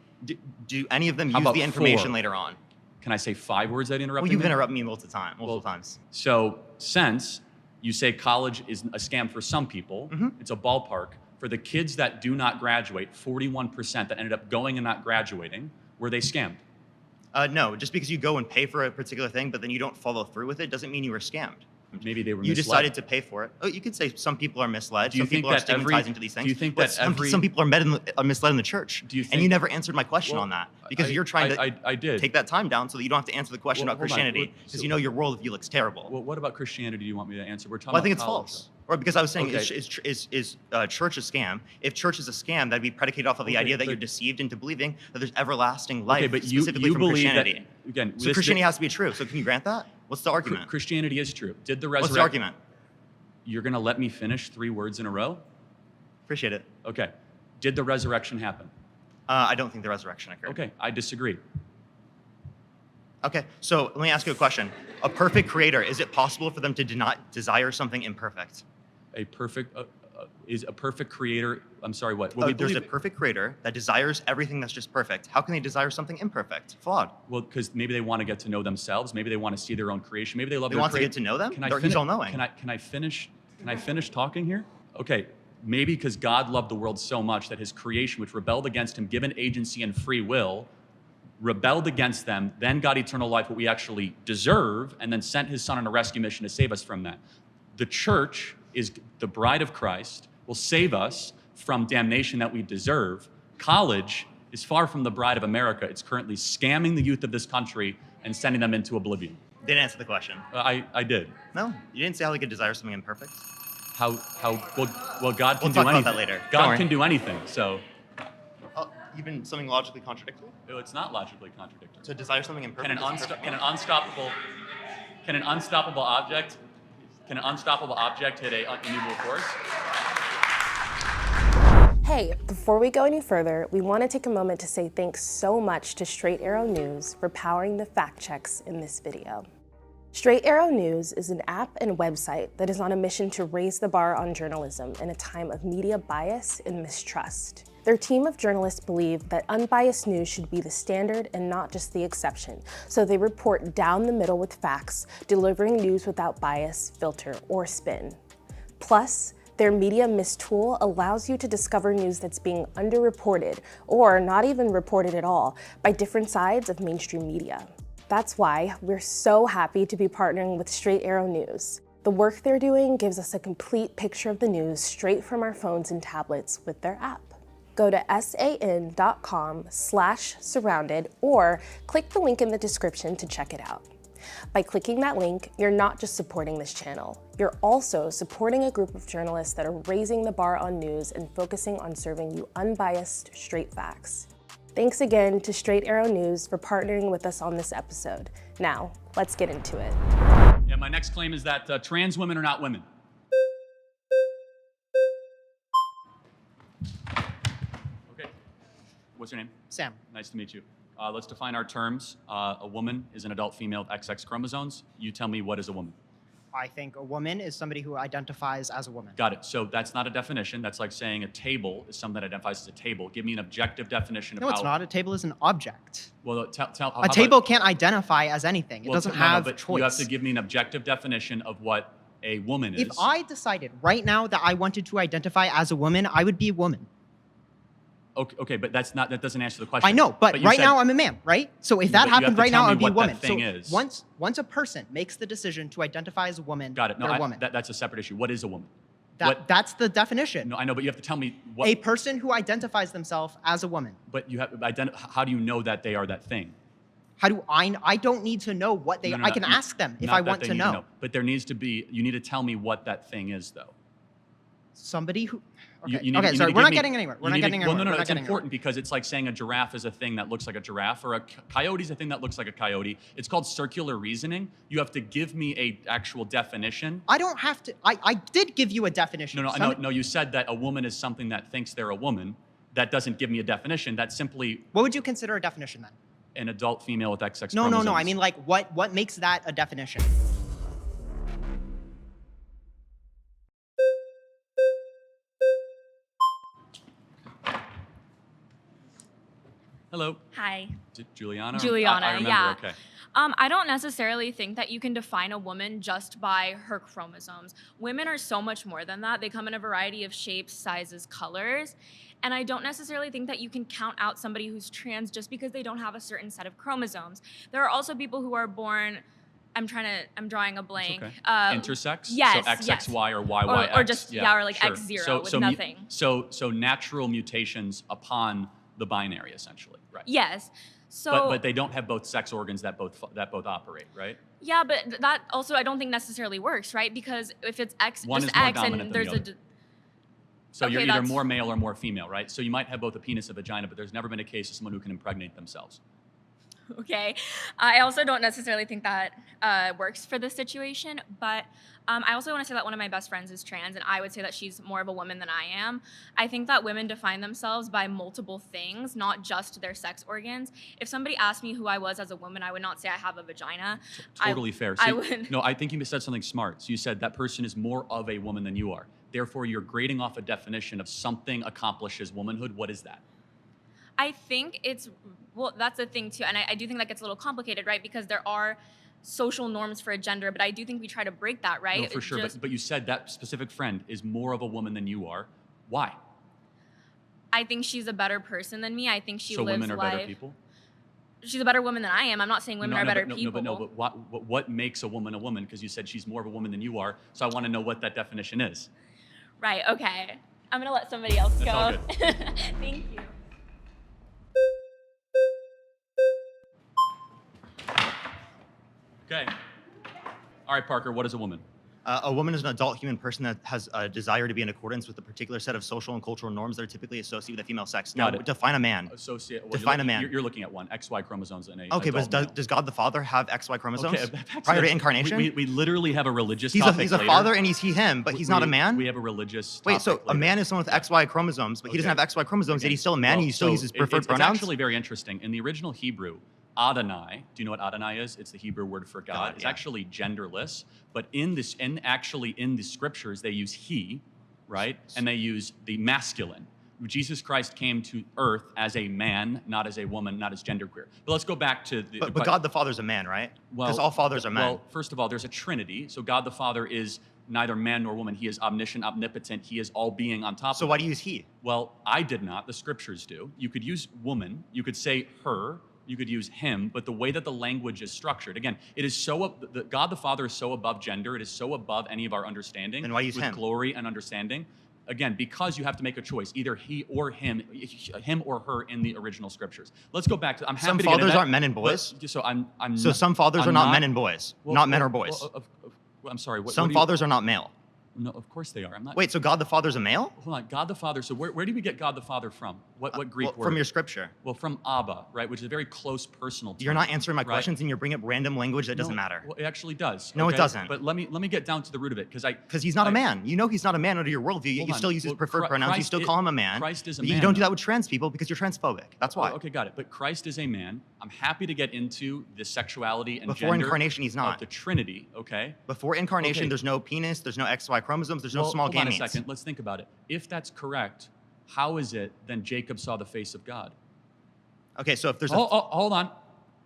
Do any of them How use about the information 4? later on? Can I say 5 words without interrupting Well, you've me? interrupted me multiple times. So since you say college is a scam for some people, it's a ballpark. For the kids that do not graduate, 41% that ended up going and not graduating, were they scammed? No, just because you go and pay for a particular thing, but then you don't follow through with it, doesn't mean you were scammed. Maybe they were You misled. decided to pay for it. Oh, you could say some people are misled. Do you Some think people are that every- stigmatizing to these things. do you think but that some people are misled in the church? Do you And think- you never answered my question Well, on that because I- you're trying to I did. take that time down so that you don't have to answer the question Well, about hold on. Christianity Well, because so- you know your worldview looks terrible. Well, what about Christianity do you want me to answer? We're talking Well, I think about it's college, false. Or because I was saying, Okay. is church a scam? If church is a scam, that'd be predicated off of the Okay, idea that but- you're deceived into believing that there's everlasting life, Okay, but you specifically from believe that Christianity. again. So Christianity has to be true. So can you grant that? What's the argument? Christianity is true. Did the What's resurrection? the argument? You're going to let me finish 3 words in a row? Appreciate it. Okay. Did the resurrection happen? I don't think the resurrection occurred. Okay, I disagree. Okay, so let me ask you a question. A perfect creator, is it possible for them to not desire something imperfect? Is a perfect creator? I'm sorry, what? There's a perfect creator that desires everything that's just perfect. How can they desire something imperfect, flawed? Well, because maybe they want to get to know themselves. Maybe they want to see their own creation. Maybe they love. They their want to get to know them? He's all-knowing. Can I finish? Can I finish talking here? Okay. Maybe because God loved the world so much that His creation, which rebelled against Him, given agency and free will, rebelled against them, then got eternal life, what we actually deserve, and then sent His Son on a rescue mission to save us from that. The church is the bride of Christ, will save us from damnation that we deserve. College is far from the bride of America. It's currently scamming the youth of this country and sending them into oblivion. Didn't answer the question. I did. No, you didn't say how they could desire something imperfect. Well, God can We'll do talk about anything. that later. Don't God worry. can do anything, so. Even something logically contradictory? No, it's not logically contradictory. To desire something imperfect? Can an unstoppable object hit a immutable force? Hey, before we go any further, we want to take a moment to say thanks so much to Straight Arrow News for powering the fact checks in this video. Straight Arrow News is an app and website that is on a mission to raise the bar on journalism in a time of media bias and mistrust. Their team of journalists believe that unbiased news should be the standard and not just the exception, so they report down the middle with facts, delivering news without bias, filter, or spin. Plus, their Media Mist tool allows you to discover news that's being underreported or not even reported at all by different sides of mainstream media. That's why we're so happy to be partnering with Straight Arrow News. The work they're doing gives us a complete picture of the news straight from our phones and tablets with their app. Go to san.com/surrounded or click the link in the description to check it out. By clicking that link, you're not just supporting this channel, you're also supporting a group of journalists that are raising the bar on news and focusing on serving you unbiased, straight facts. Thanks again to Straight Arrow News for partnering with us on this episode. Now, let's get into it. Yeah, my next claim is that trans women are not women. Okay. What's your name? Sam. Nice to meet you. Let's define our terms. A woman is an adult female with XX chromosomes. You tell me, what is a woman? I think a woman is somebody who identifies as a woman. Got it. So that's not a definition. That's like saying a table is something that identifies as a table. Give me an objective definition of No, how... it's not. A table is an object. Well, A table can't identify as anything. It doesn't have but choice. You have to give me an objective definition of what a woman is. If I decided right now that I wanted to identify as a woman, I would be a woman. Okay, but that doesn't answer the question. I know, but you right said- now I'm a man, right? So if But that you have happened to right tell now, me I'd be a what that woman. thing So is. once a person makes the decision to identify as a woman, Got it. No, they're a woman. that's a separate issue. What is a woman? That's the definition. No, I know, but you have to tell me what. A person who identifies themselves as a woman. But you have how do you know that they are that thing? How do I don't need to know what they No, are. no, I can no, ask them if not I that want they to need know. But there needs to be. You need to tell me what that thing is, though. Somebody who. You Okay, need- okay you sorry, need to we're give not me- getting anywhere. We're you not need to- getting well, anywhere. no, We're not it's getting important because it's like saying a giraffe is a thing that looks like a giraffe, or a coyote is a thing that looks like a coyote. It's called circular reasoning. You have to give me a actual definition. I don't have to. I did give you a definition. No. You said that a woman is something that thinks they're a woman. That doesn't give me a definition. That's simply What would you consider a definition then? an adult female with XX No. chromosomes. I mean, like, what makes that a definition? Hello. Hi. Juliana? Juliana, I remember, yeah. okay. I don't necessarily think that you can define a woman just by her chromosomes. Women are so much more than that. They come in a variety of shapes, sizes, colors. And I don't necessarily think that you can count out somebody who's trans just because they don't have a certain set of chromosomes. There are also people who are born, I'm drawing a blank. Okay. Uh, Intersex? Yes. So XXY yes. or YYX? Or just, or like sure. X0 with nothing. So natural mutations upon the binary, essentially, right? Yes. So, but they don't have both sex organs that both operate, right? yeah, but that also I don't think necessarily works, right? Because if it's X, One just is more X, dominant and than there's the a other. So Okay, you're either that's- more male or more female, right? So you might have both a penis and vagina, but there's never been a case of someone who can impregnate themselves. Okay. I also don't necessarily think that works for this situation, but I also want to say that one of my best friends is trans, and I would say that she's more of a woman than I am. I think that women define themselves by multiple things, not just their sex organs. If somebody asked me who I was as a woman, I would not say I have a vagina. Totally fair. I So would. No, I think you said something smart. So you said that person is more of a woman than you are. Therefore, you're grading off a definition of something accomplishes womanhood. What is that? I think well, that's the thing too, and I do think that gets a little complicated, right? Because there are social norms for a gender, but I do think we try to break that, right? No, for sure. But you said that specific friend is more of a woman than you are. Why? I think she's a better person than me. I think she So lives women are life. better people? She's a better woman than I am. I'm not saying women are better people. But what makes a woman? Because you said she's more of a woman than you are. So I want to know what that definition is. Right. Okay. I'm gonna let somebody else That's go. all good. Thank you. Okay. All right, Parker. What is a woman? A woman is an adult human person that has a desire to be in accordance with a particular set of social and cultural norms that are typically associated with the female sex. Now, define a man. Define a man. You're looking at one, XY chromosomes in a Okay, but does God the Father have XY chromosomes prior to incarnation? We literally have a religious he's topic a father and he's him, but he's not a man? We have a religious Wait, so later. a man is someone with XY chromosomes, but he doesn't have XY chromosomes, yet he's still a man and he still uses preferred pronouns? It's actually very interesting. In the original Hebrew, Adonai, do you know what Adonai is? It's the Hebrew word for God. It's actually genderless, but in the scriptures, they use he, right? And they use the masculine. Jesus Christ came to earth as a man, not as a woman, not as genderqueer. But let's go back to the... But God the Father's a man, right? Because all fathers are men. Well, first of all, there's a trinity. So God the Father is neither man nor woman. He is omniscient, omnipotent. He is all being on top of it. So why do you use he? Well, I did not. The scriptures do. You could use woman. You could say her. You could use him, but the way that the language is structured, again, it is so, God the Father is so above gender, it is so above any of our understanding. Then why use with him? Glory and understanding. Again, because you have to make a choice, either he or him or her in the original scriptures. Let's go back to, I'm happy some to get into fathers that, aren't men and boys? So some fathers are not men and boys, not men or boys. I'm sorry. Some fathers are not male. No, of course they are. I'm not. Wait, so God the Father's a male? Hold on, God the Father. So where do we get God the Father from? What Greek word? From your scripture. Well, from Abba, right, which is a very close personal term. You're not answering my questions, and you're bringing up random language that doesn't matter. Well, it actually does. No, it doesn't. But let me get down to the root of it, because he's not a man. You know he's not a man under your worldview. Yet you still use his preferred pronouns. You still call him a man. Christ is a man. man. You don't do that with trans people because you're transphobic. That's why. Okay, got it. But Christ is a man. I'm happy to get into the sexuality and Before gender incarnation, he's not. of the Trinity. Okay. Before incarnation, there's no penis. There's no XY chromosomes. There's no small gametes. Hold on a second. Let's think about it. If that's correct, how is it then Jacob saw the face of God? Okay, so if there's hold on.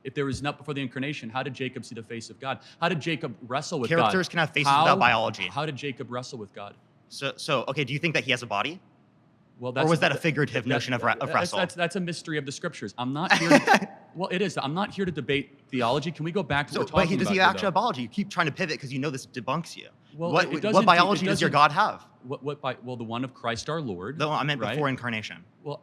If there was not before the incarnation, how did Jacob see the face of God? How did Jacob wrestle with God? Characters can have faces without biology. How did Jacob wrestle with God? So okay, do you think that he has a body? Well, or was that a figurative notion of wrestle? That's a mystery of the scriptures. I'm not here to, well, it is. I'm not here to debate theology. Can we go back to what we're talking about? Does he actually have biology? You keep trying to pivot because you know this debunks you. Well, what biology does your God have? Well, the one of Christ our Lord. No, I meant right? before incarnation. Well,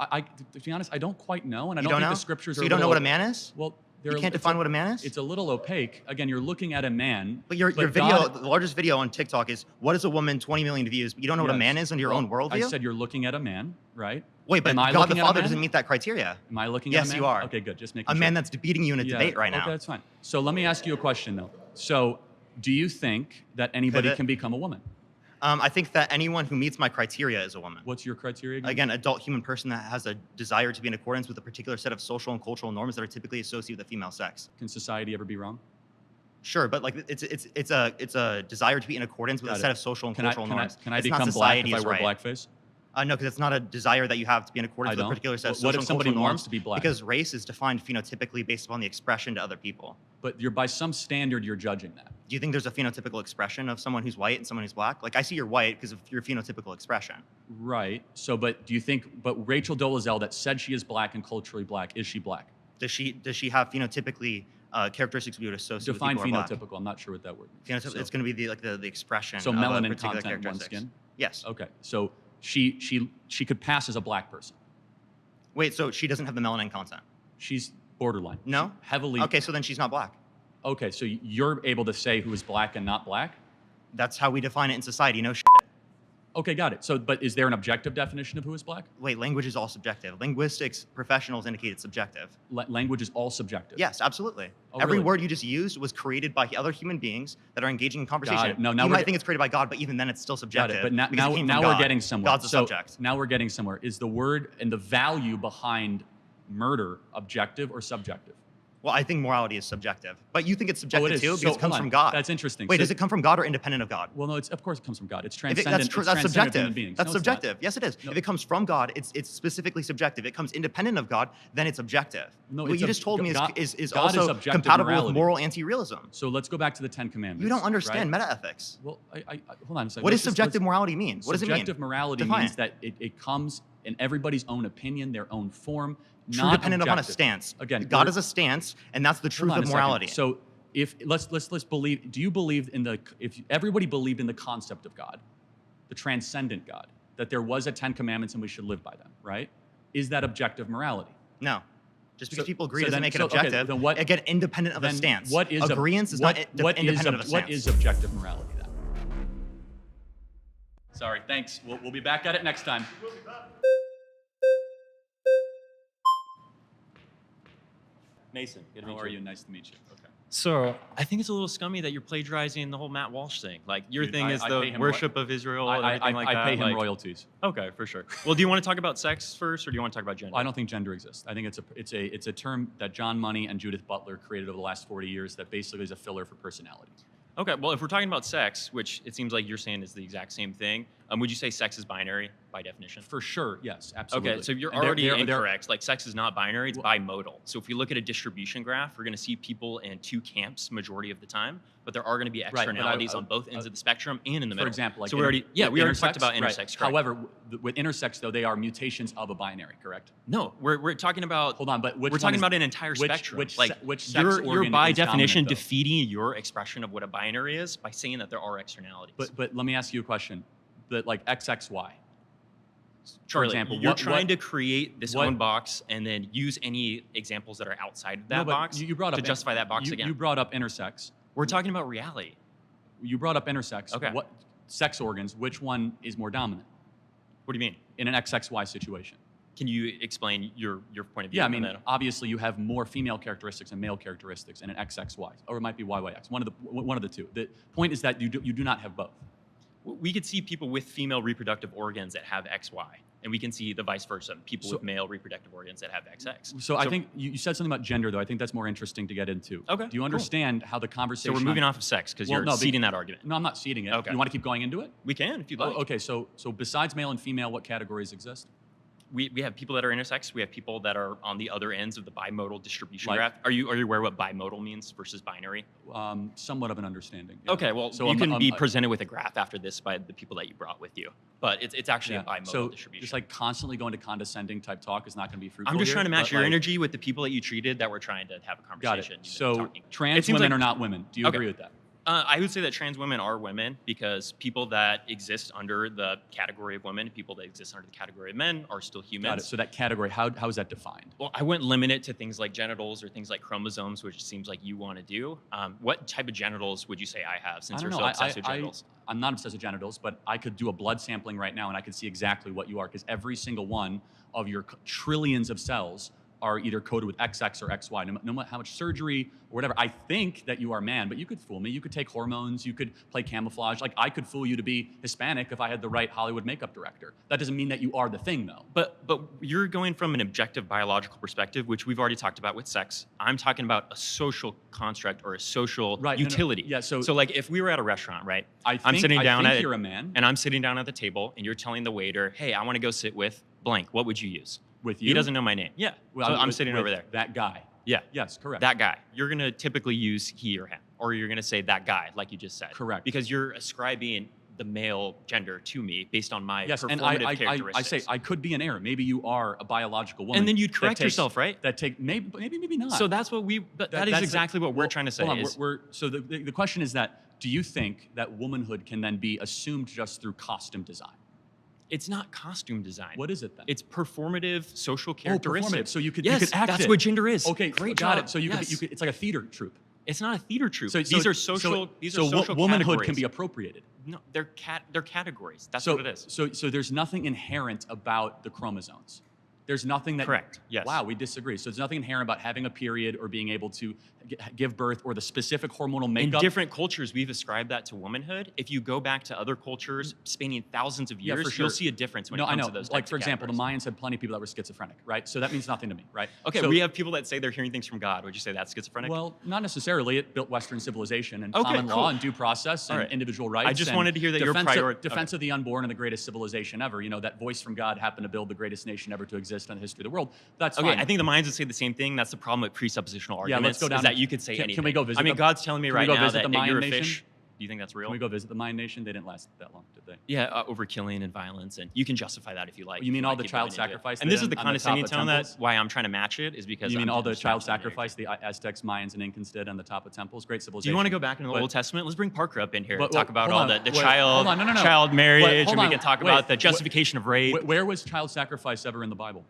to be honest, I don't quite know, and I don't think know? the scriptures so are. You don't know what a man is? Well, you can't define what a man is? It's a little opaque. Again, you're looking at a man. But your video, the largest video on TikTok is, what is a woman, 20 million views, but you don't know what a man is under your own worldview? I said you're looking at a man, right? Wait, but God the Father doesn't meet that criteria. Am I looking at a man? Yes, you are. Okay, good. Just making a man that's beating you in a debate right now. Okay, that's fine. So let me ask you a question, though. So do you think that anybody can become a woman? I think that anyone who meets my criteria is a woman. What's your criteria again? Again, adult human person that has a desire to be in accordance with a particular set of social and cultural norms that are typically associated with the female sex. Can society ever be wrong? Sure, but like it's a desire to be in accordance with a set of social and cultural norms. Can I become black if I wear blackface? No, because it's not a desire that you have to be in accordance with a particular set of social and cultural norms. What if somebody wants to be black? Because race is defined phenotypically based upon the expression to other people. But by some standard, you're judging that. Do you think there's a phenotypical expression of someone who's white and someone who's black? Like I see you're white because of your phenotypical expression. Right. So, but do you think? But Rachel Dolezal that said she is black and culturally black, is she black? Does she have phenotypically characteristics we would associate Define with people phenotypical. I'm not sure what that word means. Phenotypical. It's going to be the expression. So of melanin a particular content in one's skin. Yes. Okay. So she could pass as a black person. Wait. So she doesn't have the melanin content. She's borderline. No. Heavily. Okay. So then she's not black. Okay. So you're able to say who is black and not black? That's how we define it in society. No shit. Okay, got it. So, but is there an objective definition of who is black? Wait, language is all subjective. Linguistics professionals indicate it's subjective. Language is all subjective? Yes, absolutely. Oh, Every really? word you just used was created by other human beings that are engaging in conversation. Got it. No, now you we're might think it's created by God, but even then it's still subjective. Got it. But now we're getting somewhere. God's a subject. Now we're getting somewhere. Is the word and the value behind murder objective or subjective? Well, I think morality is subjective, but you think it's subjective too because it comes from God. That's interesting. Wait, does it come from God or independent of God? Well, no, of course it comes from God. It's transcendent. That's subjective. Beings. That's subjective. Yes, it is. No. If it comes from God, it's specifically subjective. If it comes independent of God, then it's objective. No, what you just told me is God also is compatible morality. with moral anti-realism. So let's go back to the Ten Commandments. You don't understand right? meta-ethics. Well, hold on a second. What does subjective morality mean? What does it mean? Subjective morality means that it comes in everybody's own opinion, their own form. True dependent upon a stance. Again, God is a stance, and that's the truth of morality. So if let's believe, do you believe if everybody believed in the concept of God, the transcendent God, that there was a 10 commandments and we should live by them, right? Is that objective morality? No. Just because people agree doesn't make it objective. Okay, then what, again, independent of a stance. What is Agreeance is not independent of a stance. What is objective morality then? Sorry. Thanks. We'll be back at it next time. Mason, good to meet How you. are you? Nice to meet you. Okay. So I think it's a little scummy that you're plagiarizing the whole Matt Walsh thing. Like your Dude, thing is I the pay him worship of Israel and everything like that. I pay him like- royalties. Okay, for sure. Well, do you want to talk about sex first, or do you want to talk about gender? I don't think gender exists. I think it's a term that John Money and Judith Butler created over the last 40 years that basically is a filler for personality. Okay, well, if we're talking about sex, which it seems like you're saying is the exact same thing, would you say sex is binary by definition? For sure, yes, absolutely. Okay, so you're And already they're- incorrect. Like sex is not binary, it's bimodal. So if we look at a distribution graph, we're going to see people in two camps majority of the time, but there are going to be but externalities on both ends of the spectrum and in the middle. For example, like so we already talked about right. intersex. Correct. However, with intersex though, they are mutations of a binary, correct? No, we're talking about. Hold on, but we're talking about an entire spectrum. Which like sex you're organ by is definition dominant, though? defeating your expression of what a binary is by saying that there are externalities. But let me ask you a question. That like XXY. Charlie, For example, you're what- trying what- to create this what- own box and then use any examples that are outside of that No, but box you brought up to justify that box again. You brought up intersex. We're talking about reality. You brought up intersex. Okay. What sex organs? Which one is more dominant What do you mean? in an XXY situation? Can you explain your point of view? Yeah, I on mean, that? obviously you have more female characteristics and male characteristics in an XXY, or it might be YYX. One of the two. The point is that you do not have both. We could see people with female reproductive organs that have XY, and we can see the vice versa, people with male reproductive organs that have XX. So I think you said something about gender, though. I think that's more interesting to get into. Okay, Do you understand how the So conversation? we're moving off of sex because you're ceding that argument. No, I'm not ceding it. Okay. You want to keep going into it? We can if you'd like. Okay, so besides male and female, what categories exist? We have people that are intersex. We have people that are on the other ends of the bimodal distribution Like- graph. Are you aware what bimodal means versus binary? Somewhat of an understanding. yeah. Okay, well, So you I'm- can I'm- be presented with a graph after this by the people that you brought with you. But it's actually a bimodal So distribution. just like constantly going to condescending type talk is not going to be fruitful. I'm just here, trying to match but, your like- energy with the people that you treated that were trying to have a Got it. conversation. So talking. It trans seems women like- are not women. Do you Okay. agree with that? I would say that trans women are women because people that exist under the category of women, people that exist under the category of men are still humans. Got it. So that category, how is that defined? Well, I wouldn't limit it to things like genitals or things like chromosomes, which it seems like you want to do. What type of genitals would you say I have since I you're don't so know. obsessed with genitals? I'm not obsessed with genitals, but I could do a blood sampling right now and I could see exactly what you are because every single one of your trillions of cells are either coded with XX or XY, no matter how much surgery or whatever. I think that you are man, but you could fool me. You could take hormones, you could play camouflage. Like I could fool you to be Hispanic if I had the right Hollywood makeup director. That doesn't mean that you are the thing though. But you're going from an objective biological perspective, which we've already talked about with sex. I'm talking about a social construct or a social Right, no, no. utility. Yeah, so like if we were at a restaurant, right? I I'm think- sitting I down think at you're a man. and I'm sitting down at the table, and you're telling the waiter, "Hey, I want to go sit with blank. What would you use?" With He you? doesn't know my name. Yeah. Well, So I'm with- sitting with over there. That guy. Yeah. Yes, correct. That guy. You're going to typically use he or him, or you're going to say that guy, like you just said. Correct. Because you're ascribing the male gender to me based on my Yes, performative and I characteristics. say I could be an error. Maybe you are a biological woman. And then you'd that correct takes- yourself, right? That take maybe not. So that's what that is that's exactly what we're trying to say. Hold on, is- so the question is that do you think that womanhood can then be assumed just through costume design? It's not costume design. What is it then? It's performative social Oh, characteristics. performative. So you could yes, you could act that's it. what gender is. Okay, great got job. it. So you Yes. could it's like a theater troupe. It's not a theater troupe. So these are social. These are social womanhood categories. can be appropriated. No, they're categories. That's So what it is. So there's nothing inherent about the chromosomes. There's nothing that. Correct, yes. Wow, we disagree. So there's nothing inherent about having a period or being able to give birth or the specific hormonal In makeup. different cultures, we've ascribed that to womanhood. If you go back to other cultures spanning thousands of Yeah, years, for sure. you'll see a difference when No, it comes I know. to those Like types for of example, the categories. Mayans had plenty of people that were schizophrenic, right? So that means nothing to me, right? Okay, So- we have people that say they're hearing things from God. Would you say that's schizophrenic? Well, not necessarily. It built Western civilization and Okay, common cool. law and due process and All right. individual rights. I just and wanted to hear that your defense of the unborn and the greatest civilization ever. You know, that voice from God happened to build the greatest nation ever to exist in the history of the world. That's Okay, fine. I think the Mayans would say the same thing. That's the problem with presuppositional Yeah, arguments. let's go down. Is that you could say Can anything. we go visit? I mean, the- God's telling me can we right go now visit that, the that Mayan you're a nation? fish. Do you think that's real? Can we go visit the Mayan nation? They didn't last that long, did they? Yeah, over killing and violence, and you can justify that if you like. You mean if all like the keep child going into it. sacrifice And this that is the on the top condescending of tone that temples? why I'm trying to match it is because You mean I'm all the just child fascinated. sacrifice the Aztecs, Mayans, and Incans did on the top of temples? Great Do civilization. you want to go back into the But- Old Testament? Let's bring Parker up in here But- and talk about hold all on, the wait, child, hold on, no, no, no. child Wait, marriage, hold and we on, can talk wait, about the wh- justification of rape. Where was child sacrifice ever in the Bible?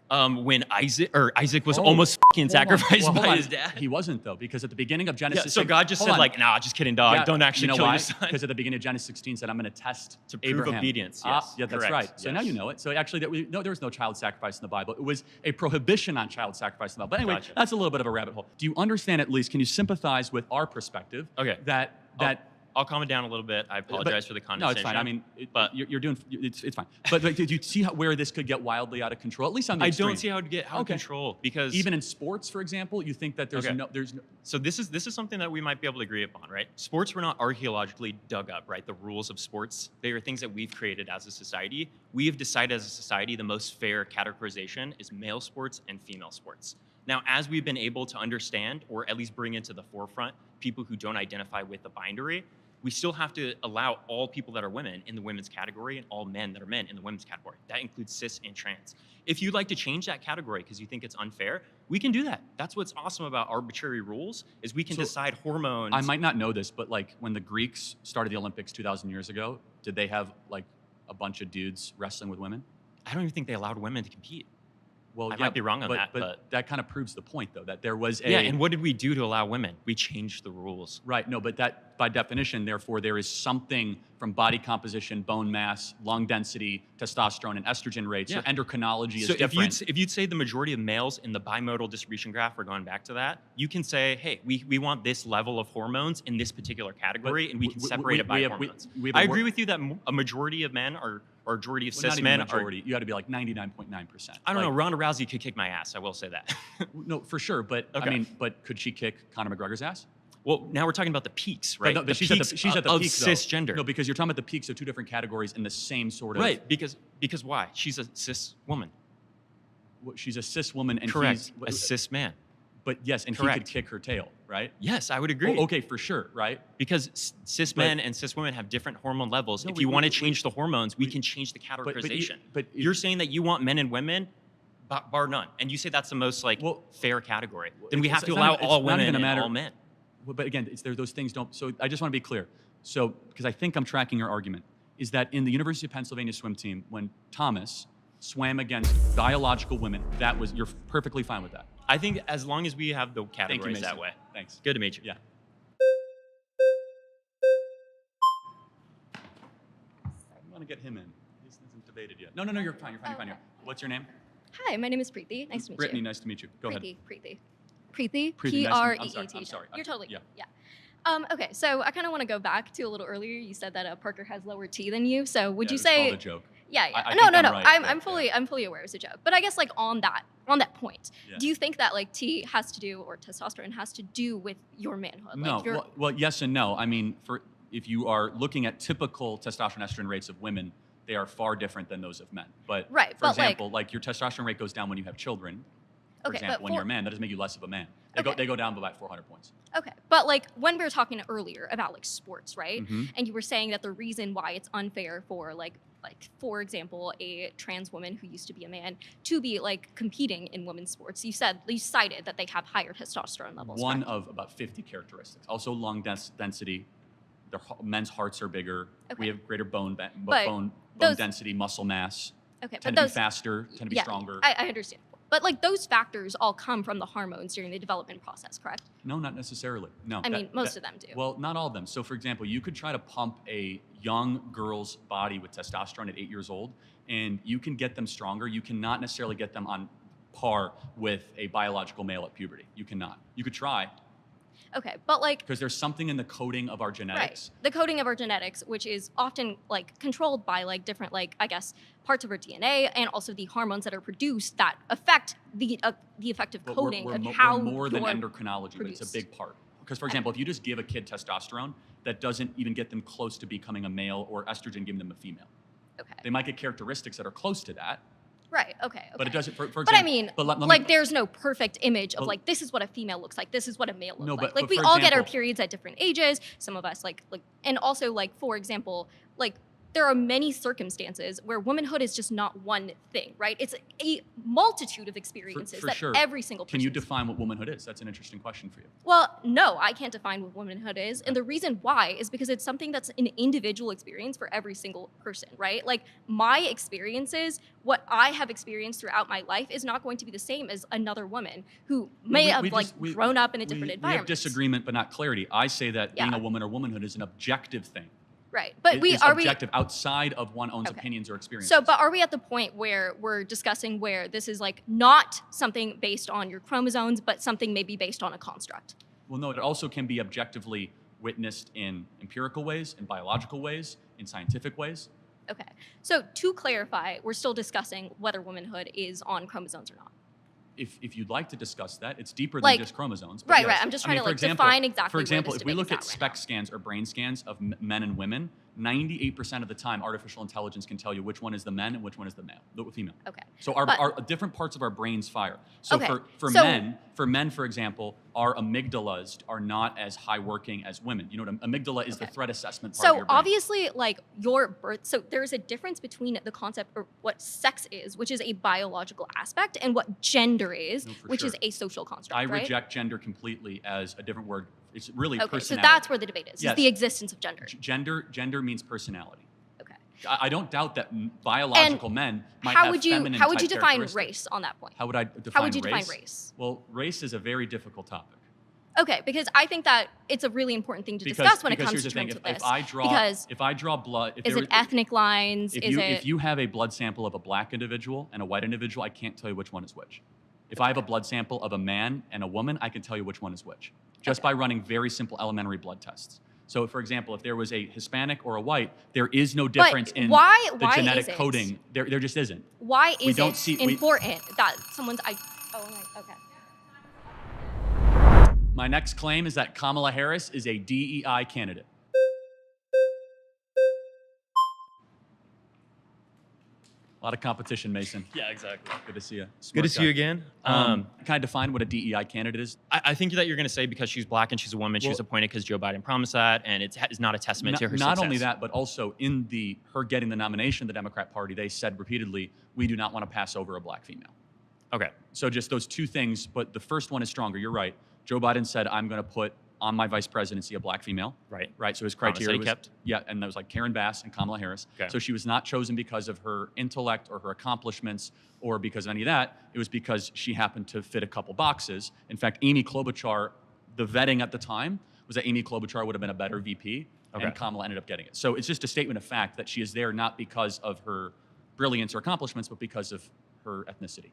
When Isaac was Oh, almost fucking hold on. sacrificed Well, hold by on. his dad. He wasn't though, because at the beginning of Yeah, Genesis, so God just said like, nah, just kidding, dog. Don't actually kill your son. Because at the beginning of Genesis 16 said, "I'm going to test To prove Abraham." obedience, Ah, yes, yeah, that's correct, right. So now yes. you know it. So actually, no, there was no child sacrifice in the Bible. It was a prohibition on child sacrifice in the Bible. But anyway, Gotcha. that's a little bit of a rabbit hole. Do you understand at least? Can you sympathize with our perspective? Okay. That. I'll calm it down a little bit. I apologize for the No, condescension. it's fine. I mean, but you're doing. It's fine. But like, did you see where this could get wildly out of control? At least on the I extreme. don't see how to get out of control because even in sports, for example, you think that there's Okay. there's no. So this is something that we might be able to agree upon, right? Sports were not archaeologically dug up, right? The rules of sports, they are things that we've created as a society. We have decided as a society the most fair categorization is male sports and female sports. Now, as we've been able to understand, or at least bring into the forefront, people who don't identify with the binary, we still have to allow all people that are women in the women's category and all men that are men in the women's category. That includes cis and trans. If you'd like to change that category because you think it's unfair, we can do that. That's what's awesome about arbitrary rules is we can So, decide hormones. I might not know this, but like when the Greeks started the Olympics 2,000 years ago, did they have like a bunch of dudes wrestling with women? I don't even think they allowed women to compete. Well, I yeah, might be wrong on that, but that kind of proves the point, though, that there was a Yeah, and what did we do to allow women? We changed the rules. right. No, but that by definition, therefore, there is something from body composition, bone mass, lung density, testosterone, and estrogen rates. Yeah. Your endocrinology is So different. if you'd say the majority of males in the bimodal distribution graph, we're going back to that, you can say, hey, we want this level of hormones in this particular category, and we can separate it by hormones. we have I a agree with you that a majority of men or a majority of Well, not cis even men a majority. You got to be like 99.9%. I don't know. Ronda Rousey could kick my ass. I will say that. No, for sure. But I Okay. mean, but could she kick Conor McGregor's ass? Well, now we're talking about the peaks, right? But, no, but the she's peaks at the of peak, though. cisgender. No, because you're talking about the peaks of two different categories in the same sort of. Right, because why? She's a cis woman. She's a cis woman, and Correct. he's A cis man. But yes, and he Correct. could kick her tail, right? Yes, I would agree. Oh, okay, for sure, right? Because cis But- men and cis women have different hormone levels. No, if we- you we- want to we- change the hormones, we can change the you- categorization. but You're saying that you want men and women, bar none, and you say that's the most fair category. Then we have to allow all women and all men. Well, but again, those things don't. So I just want to be clear. So because I think I'm tracking your argument, is that in the University of Pennsylvania swim team, when Thomas swam against biological women, you're perfectly fine with that. I think as long as we have the categories that Mason. way. Thanks. Good to meet you. Yeah. I want to get him in. He hasn't debated yet. No, you're fine. You're fine. What's your name? Hi, my name is Preeti. Nice to meet Brittany, you. nice to meet you. Go ahead. Preeti. Preeti, Preeti. nice to meet- P-R-E-E-T. I'm sorry. You're totally Yeah. yeah. Okay, so I kind of want to go back to a little earlier. You said that Parker has lower T than you. So would Yeah, you it was say? called a joke. Yeah. I No. think I'm right, I'm but, I'm fully aware it's a joke. But I guess like on that point, Yeah. do you think that like T has to do or testosterone has to do with your manhood? No. Like your, Well, yes and no. I mean, if you are looking at typical testosterone estrogen rates of women, they are far different than those of men. But Right, for but, example, like your testosterone rate goes down when you have children. For Okay, example, but when you're a man, that doesn't make you less of a man. They go down by about 400 points. Okay, but like when we were talking earlier about like sports, right? Mhm. And you were saying that the reason why it's unfair for like for example a trans woman who used to be a man to be like competing in women's sports, you cited that they have higher testosterone levels. One correct? of about 50 characteristics. Also, lung density. Men's hearts are bigger. Okay. We have greater bone But those- density, muscle mass. Okay, but Tend to be those faster. Tend to be yeah, stronger. I understand. But like those factors all come from the hormones during the development process, correct? No, not necessarily. No. I mean, most of them do. Well, not all of them. So, for example, you could try to pump a young girl's body with testosterone at 8 years old, and you can get them stronger. You cannot necessarily get them on par with a biological male at puberty. You cannot. You could try, Okay, but like because there's something in the coding of our genetics. right, the coding of our genetics, which is often like controlled by like different like I guess parts of our DNA and also the hormones that are produced that affect the effective But coding we're of mo- how we're more than you're endocrinology, but it's a produced. big part. Because, for example, if you just give a kid testosterone, that doesn't even get them close to becoming a male, or estrogen giving them a female. Okay. They might get characteristics that are close to that, Right. Okay. but it doesn't. For But example, I mean, let me- like, there's no perfect image of But- like this is what a female looks like. This is what a male looks No, like. but- Like but we for all get our example- periods at different ages. Some of us like, and also like for example, like there are many circumstances where womanhood is just not one thing, right? It's a multitude of experiences For that sure. every single person. Can you define what womanhood is? That's an interesting question for you. Well, no, I can't define what womanhood is. And the reason why is because it's something that's an individual experience for every single person, right? Like my experiences, what I have experienced throughout my life is not going to be the same as another woman who may have grown up in a different We environment. have disagreement, but not clarity. I say that being a woman or womanhood is an objective thing. Right. But It's objective outside of one's own opinions or experiences. So, but are we at the point where we're discussing where this is like not something based on your chromosomes, but something maybe based on a construct? Well, no, it also can be objectively witnessed in empirical ways, in biological ways, in scientific ways. Okay. So to clarify, we're still discussing whether womanhood is on chromosomes or not. If you'd like to discuss that, it's deeper Like- than just chromosomes. but Right, yes. right. I'm just trying to, for like, example, define exactly For where example, this if we debate look is at at right SPEC scans or brain scans of men and women, 98% of the time, artificial intelligence can tell you which one is the men and which one is the female. Okay. So But- our different parts of our brains fire. So Okay, for so- men, for example, our amygdalas are not as high working as women. You know what amygdala is the threat assessment part of So your brain. obviously, like your birth, so there's a difference between the concept or what sex is, which is a biological aspect, and what gender is, No, for which is sure. a social construct. I right? reject gender completely as a different word. It's really Okay, so personality. that's where the debate is. Yes. Is the existence of gender. Gender means personality. Okay. I don't doubt that biological men might how have would you feminine how would you type define characteristics. race on that point? How would I define race? How would you define race? Well, race is a very difficult topic. Okay, because I think that it's a really important thing to Because- discuss when it because comes here's to the thing, terms if of this. I draw because if I draw blood, if is there it ethnic lines? if you have a blood sample of a black individual and a white individual, I can't tell you which one is which. If I have a blood sample of a man and a woman, I can tell you which one is which, just by running very simple elementary blood tests. So, for example, if there was a Hispanic or a white, there is no difference in why the genetic is it? coding. There just isn't. Why We is don't it see- we- important that someone's okay. My next claim is that Kamala Harris is a DEI candidate. A lot of competition, Mason. Yeah, exactly. Good to see you. Good to Smart see you guy. again. Can I define what a DEI candidate is? I think that you're going to say because she's black and she's a woman, she was Well- appointed because Joe Biden promised that, and it's not a testament to her Not success. only that, but also in her getting the nomination of the Democrat Party, they said repeatedly, we do not want to pass over a black female. Okay. So just those two things, but the first one is stronger. You're right. Joe Biden said, I'm going to put on my vice presidency a black female. Right. Right. So his Promise that criteria he was, kept. yeah, and that was like Karen Bass and Kamala Harris. Okay. So she was not chosen because of her intellect or her accomplishments or because of any of that. It was because she happened to fit a couple boxes. In fact, Amy Klobuchar, the vetting at the time was that Amy Klobuchar would have been a better VP, Okay. and Kamala ended up getting it. So it's just a statement of fact that she is there not because of her brilliance or accomplishments, but because of her ethnicity.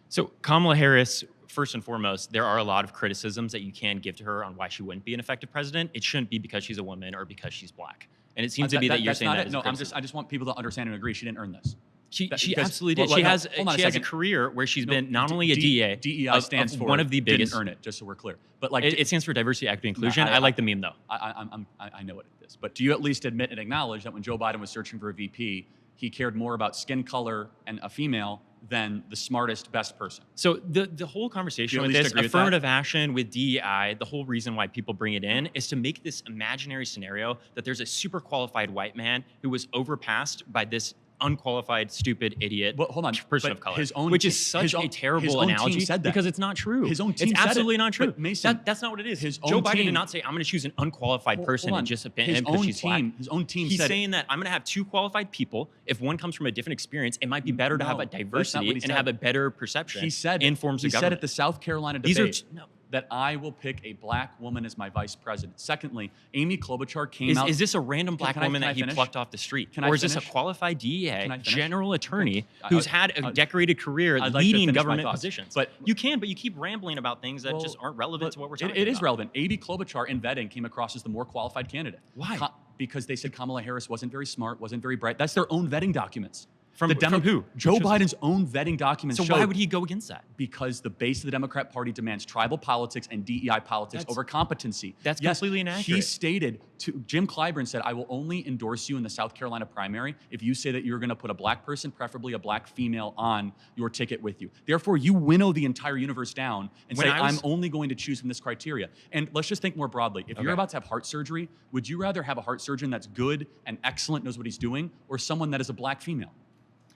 So Kamala Harris, first and foremost, there are a lot of criticisms that you can give to her on why she wouldn't be an effective president. It shouldn't be because she's a woman or because she's black. And it seems to be that you're that's saying not that it. is No, a criticism. I just want people to understand and agree. She didn't earn this. She Because- absolutely did. well, She no, has hold on she has a second. career where she's No, been not only a D- DA, DEI stands for one of the biggest. Didn't earn it, just so we're clear. But like It stands for diversity, equity, inclusion. No, I like the meme though. I know what it is. But do you at least admit and acknowledge that when Joe Biden was searching for a VP, he cared more about skin color and a female than the smartest, best person? So the whole Do conversation you at with least this agree with that? affirmative action with DEI, the whole reason why people bring it in is to make this imaginary scenario that there's a super qualified white man who was overpassed by this unqualified, stupid, idiot person but of color, his own which te- is such his a own- terrible his own team analogy said that. because it's not true. His own team it's said it. absolutely not true. But Mason, that's not what it is. his Joe own Biden team- did not say, I'm going to choose an unqualified person hold on. and just His because own she's black. team- his own team He's said it. saying that I'm going to have two qualified people. If one comes from a different experience, it might be better to have No, a that's not diversity what he and said. have a better perception He said in forms he of said government. at the South Carolina These are debate that I will pick a black woman as my vice president. Secondly, Amy Klobuchar came out. Is this a random black Can I- woman can I that he finish? plucked off the street? Can I Or is this a finish? qualified DEA, Can I finish? general attorney, Okay. who's had a decorated career I'd like to leading finish my government thoughts. positions? But you keep rambling about things that Well, just aren't relevant to what we're talking It about. is relevant. Amy Klobuchar in vetting came across as the more qualified candidate. Why? Because they said Kamala Harris wasn't very smart, wasn't very bright. That's their own vetting documents. From who? Joe Biden's own vetting documents So show. why would he go against that? Because the base of the Democrat Party demands tribal politics and DEI politics over competency. That's Yes, completely inaccurate. He stated to Jim Clyburn said, "I will only endorse you in the South Carolina primary if you say that you're going to put a black person, preferably a black female, on your ticket with you." Therefore, you winnow the entire universe down and When say, I was- "I'm only going to choose from this criteria." And let's just think more broadly. If you're Okay. about to have heart surgery, would you rather have a heart surgeon that's good and excellent, knows what he's doing, or someone that is a black female?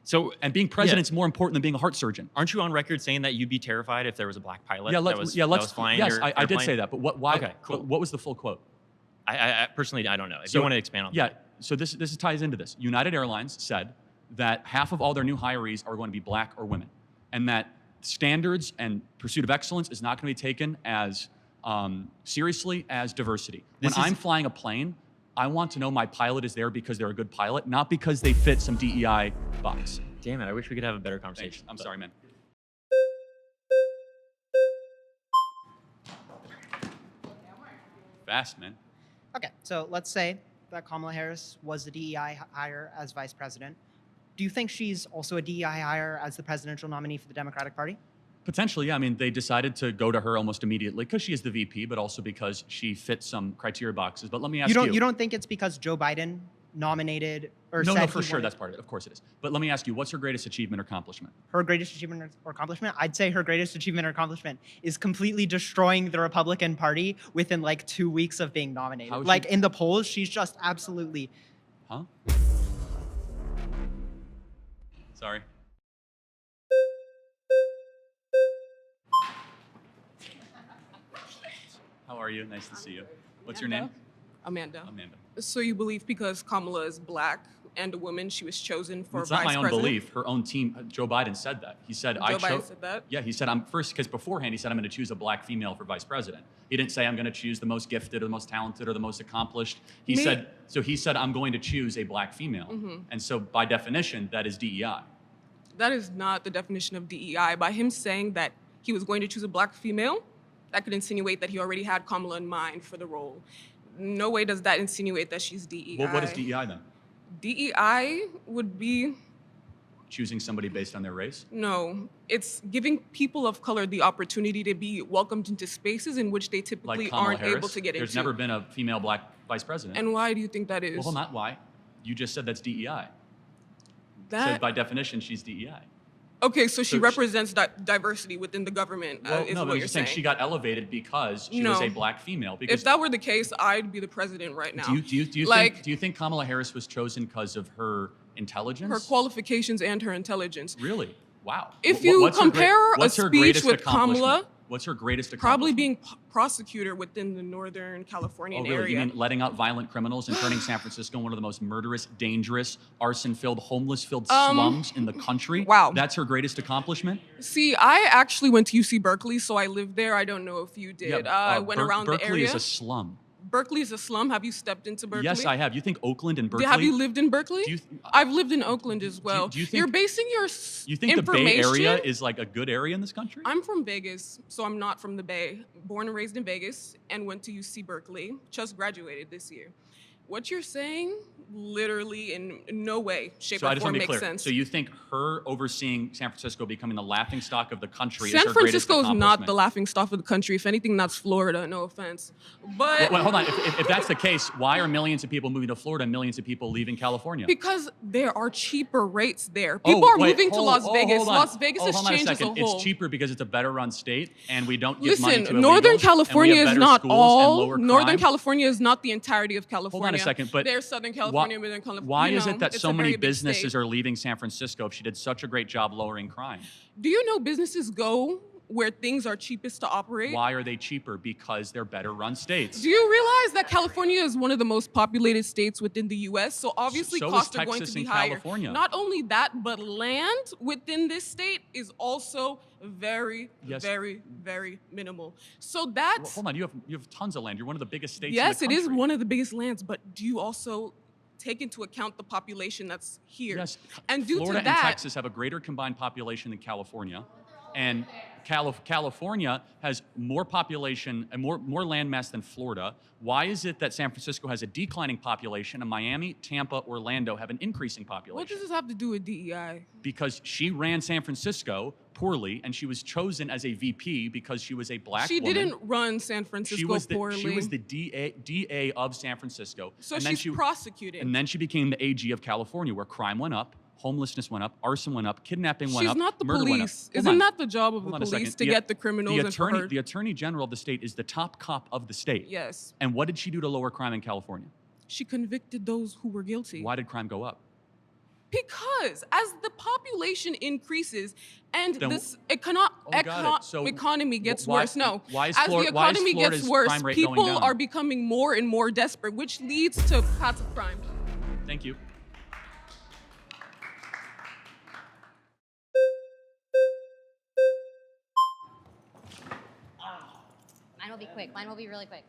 So, and being president's more important than being a heart surgeon. Aren't you on record saying that you'd be terrified if there was a black pilot Yeah, that was flying yes, your I did airplane? say that, but why? Okay, cool. What was the full quote? I personally, I don't know. If you want to expand on that. Yeah, so this ties into this. United Airlines said that half of all their new hirees are going to be black or women, and that standards and pursuit of excellence is not going to be taken as seriously as diversity. When I'm flying a plane, I want to know my pilot is there because they're a good pilot, not because they fit some DEI box. Damn it, I wish we could have a better conversation. I'm sorry, man. Fast, man. Okay, so let's say that Kamala Harris was the DEI hire as vice president. Do you think she's also a DEI hire as the presidential nominee for the Democratic Party? Potentially, yeah. I mean, they decided to go to her almost immediately because she is the VP, but also because she fits some criteria boxes. But let me ask you. You don't think it's because Joe Biden nominated or No, said no, for he sure, wanted- that's part of it. Of course it is. But let me ask you, what's her greatest achievement or accomplishment? Her greatest achievement or accomplishment? I'd say her greatest achievement or accomplishment is completely destroying the Republican Party within like 2 weeks of being nominated. How is Like she- in the polls, she's just absolutely. Huh? Sorry. How are you? Nice to see you. What's your name? Amanda. Amanda. So you believe because Kamala is black and a woman, she was chosen for It's vice not my own president? belief. Her own team, Joe Biden said that. He said, Joe Biden said that? Yeah, he said, I'm first, because beforehand he said, I'm going to choose a black female for vice president. He didn't say, I'm going to choose the most gifted or the most talented or the most accomplished. He said, I'm going to choose a black female. Mhm. And so by definition, that is DEI. That is not the definition of DEI. By him saying that he was going to choose a black female, that could insinuate that he already had Kamala in mind for the role. No way does that insinuate that she's DEI. Well, what is DEI then? DEI would be, Choosing somebody based on their race? no, it's giving people of color the opportunity to be welcomed into spaces in which they typically Like Kamala aren't Harris? able to get There's into. never been a female black vice president. And why do you think that is? Well, hold on, why? You just said that's DEI. So That, by definition, she's DEI. okay, so she So she- represents diversity within the government, Well, is no, what I'm you're just saying saying. she got elevated because she was No. a black female. Because If that were the case, I'd be the president right now. do you like, think Kamala Harris was chosen because of her intelligence? her qualifications and her intelligence. Really? Wow. If Wh- you what's her compare a what's her speech greatest with accomplishment? Kamala, What's her greatest probably accomplishment? being prosecutor within the Northern Californian Oh, really? area. You mean letting out violent criminals and turning San Francisco one of the most murderous, dangerous, arson-filled, homeless-filled slums in the country? Wow. That's her greatest accomplishment? See, I actually went to UC Berkeley, so I lived there. I don't know if you did. I went around Berkeley the area. is a slum. Berkeley is a slum. Have you stepped into Berkeley? Yes, I have. You think Oakland and Berkeley? Have you lived in Berkeley? Do you I've lived in Oakland as well. do you think- You're basing your You think the Bay information. Area is like a good area in this country? I'm from Vegas, so I'm not from the Bay. Born and raised in Vegas and went to UC Berkeley. Just graduated this year. What you're saying, literally in no way, shape, So I or just form want to be makes clear. sense. So you think her overseeing San Francisco becoming the laughingstock of the country San is her greatest Francisco is not accomplishment? the laughing stock of the country. If anything, that's Florida. No offense, but Well, hold on. If that's the case, why are millions of people moving to Florida and millions of people leaving California? because there are cheaper rates there. People are moving to Las Vegas. Hold on. Las Vegas has hold on changed as a second. whole. It's cheaper because it's a better run state and we don't give money to Listen, illegals, Northern and we California have is better not schools and all. lower Northern crime. California is not the entirety of California. Hold on a second, but there's Southern California, Northern California. why you is know, it that it's so a many very big businesses state. are leaving San Francisco if she did such a great job lowering crime? Do you know businesses go where things are cheapest to operate? Why are they cheaper? Because they're better run states. Do you realize that California is one of the most populated states within the U.S.? So obviously So is costs are going to Texas be and higher. California. Not only that, but land within this state is also very, Yes. very, very minimal. So Well, that's hold on, you have tons of land. You're one of the biggest states yes, in it the is country. one of the biggest lands. But do you also take into account the population that's here? Yes, And due Florida to that, and Texas have a greater combined population than California. And California has more population and more land mass than Florida. Why is it that San Francisco has a declining population and Miami, Tampa, Orlando have an increasing population? What does this have to do with DEI? Because she ran San Francisco poorly, and she was chosen as a VP because she was a black She woman. didn't run San Francisco poorly. She was the DA of San Francisco. So and then she's prosecuted. And then she became the AG of California, where crime went up, homelessness went up, arson went up, kidnapping went up, She's not the murder went up. police. Hold Isn't on. that the job of Hold the on a police second. to get the criminals and for her? The attorney general of the state is the top cop of the state. Yes. And what did she do to lower crime in California? She convicted those who were guilty. Why did crime go up? Because as the population increases and Then- this got it. So economy gets why- worse, no. why is As Flor- the why is economy gets Florida's worse, crime rate going people down? are becoming more and more desperate, which leads to passive crime. Thank you. Mine will be quick. Mine will be really quick.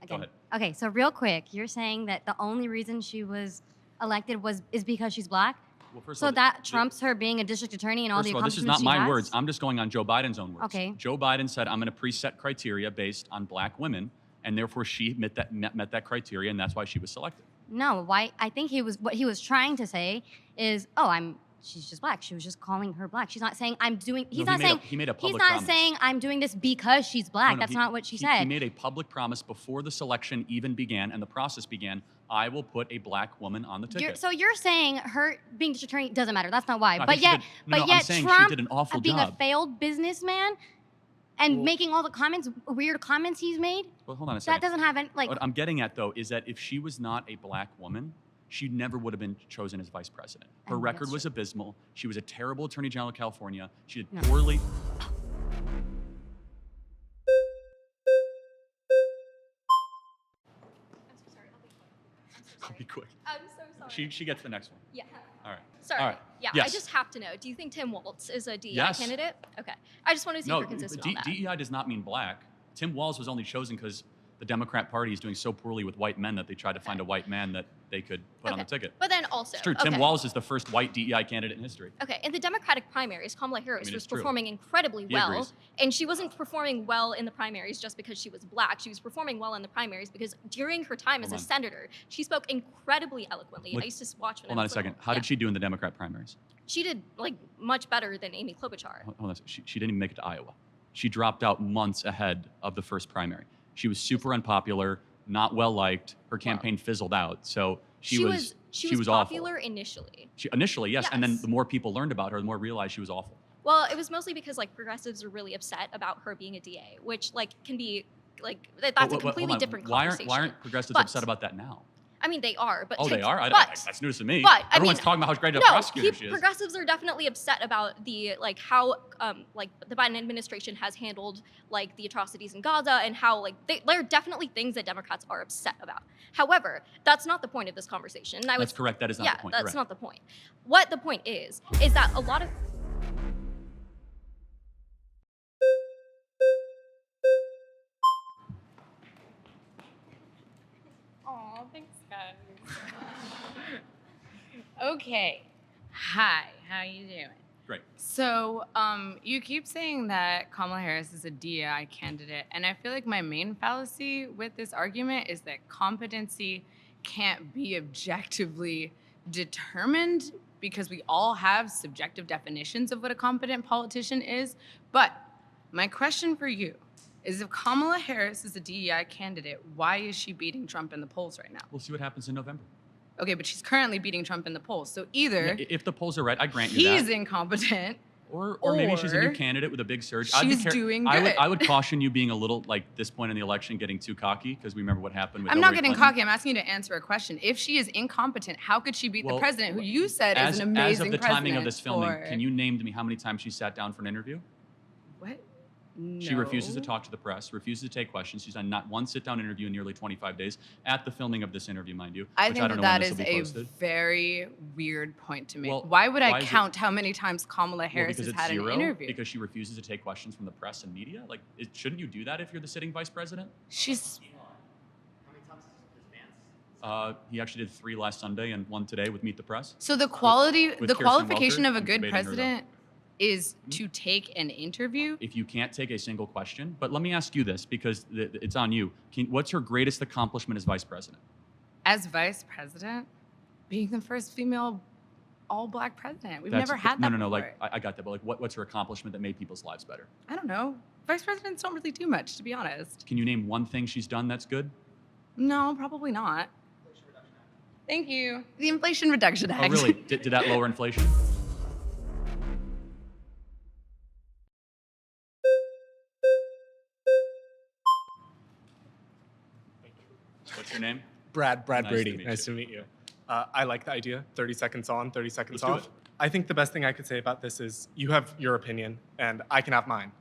Go ahead. Okay, so real quick, you're saying that the only reason she was elected is because she's black? Well, first of So all, that trumps her being a district attorney and all First the of all, this is accomplishments not she my has? words. I'm just going on Joe Biden's own words. Okay. Joe Biden said, I'm going to preset criteria based on black women, and therefore she met that criteria, and that's why she was selected. No, why? I think what he was trying to say is, she's just black. She was just calling her black. She's not saying I'm doing. He's No, not saying he made a he's public not promise. saying I'm doing this because she's black. No, That's he- not what she he- said. He made a public promise before the selection even began and the process began. I will put a black woman on the ticket. So you're saying her being district attorney doesn't matter. That's not why. No, I But think she yet, did- no, no, I'm yet saying she Trump did an awful being job. a failed businessman and making all the weird comments he's made. Well, hold on a second. That doesn't have any like. What I'm getting at, though, is that if she was not a black woman, she never would have been chosen as vice president. Her I think record that's was abysmal. She was a terrible attorney general of California. She did No. poorly. I'll be quick. I'm so sorry. She gets the next one. Yeah. All right. Sorry. All right. Yeah, Yes. I just have to know. Do you think Tim Walz is a DEI Yes. candidate? Okay. I just wanted to see if No, you're consistent on that. DEI does not mean black. Tim Walz was only chosen because the Democrat Party is doing so poorly with white men that they tried to find a white man that they could put on the ticket. But then also, It's true. Tim okay. Walz is the first white DEI candidate in history. Okay, in the Democratic primaries, Kamala Harris mean, was it's true. performing incredibly He well. agrees. And she wasn't performing well in the primaries just because she was black. She was performing well in the primaries because during her time as Hold a on. senator, she spoke incredibly eloquently. Look- I used to watch when Hold I on a was second. little. How Yeah. did she do in the Democrat primaries? She did like much better than Amy Klobuchar. Hold on a second. She didn't even make it to Iowa. She dropped out months ahead of the first primary. She was super unpopular, not well liked. Her campaign fizzled out. So she was popular awful. initially. Initially, yes. And then Yes. the more people learned about her, the more realized she was awful. Well, it was mostly because like progressives are really upset about her being a DA, which like can be like that's a Hold completely on. different Why conversation. aren't progressives But- upset about that now? I mean, they are, but Oh, they are? But, That's news to me. But I Everyone's mean, talking about how great a no, prosecutor she is. progressives are definitely upset about the like how like the Biden administration has handled like the atrocities in Gaza and how like there are definitely things that Democrats are upset about. However, that's not the point of this conversation. And I That's was correct. That is not yeah, the point. that's Correct. not the point. What the point is that a lot of Aw, thanks, guys. Okay. Hi, how you doing? Great. So, you keep saying that Kamala Harris is a DEI candidate, and I feel like my main fallacy with this argument is that competency can't be objectively determined because we all have subjective definitions of what a competent politician is. But my question for you is if Kamala Harris is a DEI candidate, why is she beating Trump in the polls right now? We'll see what happens in November. Okay, but she's currently beating Trump in the polls. So either Yeah, if the polls are right, I grant you he's that. incompetent, Or maybe she's a new or candidate with a big surge. she's doing I good. would caution you being a little like this point in the election getting too cocky because we remember what happened with I'm not Hillary getting Clinton. cocky. I'm asking you to answer a question. If she is incompetent, how could she beat Well, the president, who you said is an As amazing of the timing of president this filming, for- can you name to me how many times she sat down for an interview? What? She refuses to No. talk to the press, refuses to take questions. She's done not one sit-down interview in nearly 25 days at the filming of this interview, mind you. I which think I don't know that when this is will be a posted. very weird point to make. Well, why would why I is it- count how many times Kamala Well, Harris because has it's had zero, an interview? because she refuses to take questions from the press and media. Like, shouldn't you do that if you're the sitting vice president? She's He actually did 3 last Sunday and 1 today with Meet the Press. so the quality, with the Kirsten qualification Welker. of a I'm good debating her, though. president is to take an interview. If you can't take a single question, but let me ask you this because it's on you. What's her greatest accomplishment as vice president? As vice president, being the first female all-black president. We've never had that No. before. Like I got that, but like, what's her accomplishment that made people's lives better? I don't know. Vice presidents don't really do much, to be honest. Can you name one thing she's done that's good? No, probably not. Thank you. The Inflation Reduction Act. Oh, really? Did that lower inflation? What's your name? Brad Nice to Brady. meet Nice to meet you. I like the idea. 30 seconds on, 30 seconds Let's do off. it. I think the best thing I could say about this is you have your opinion and I can have mine.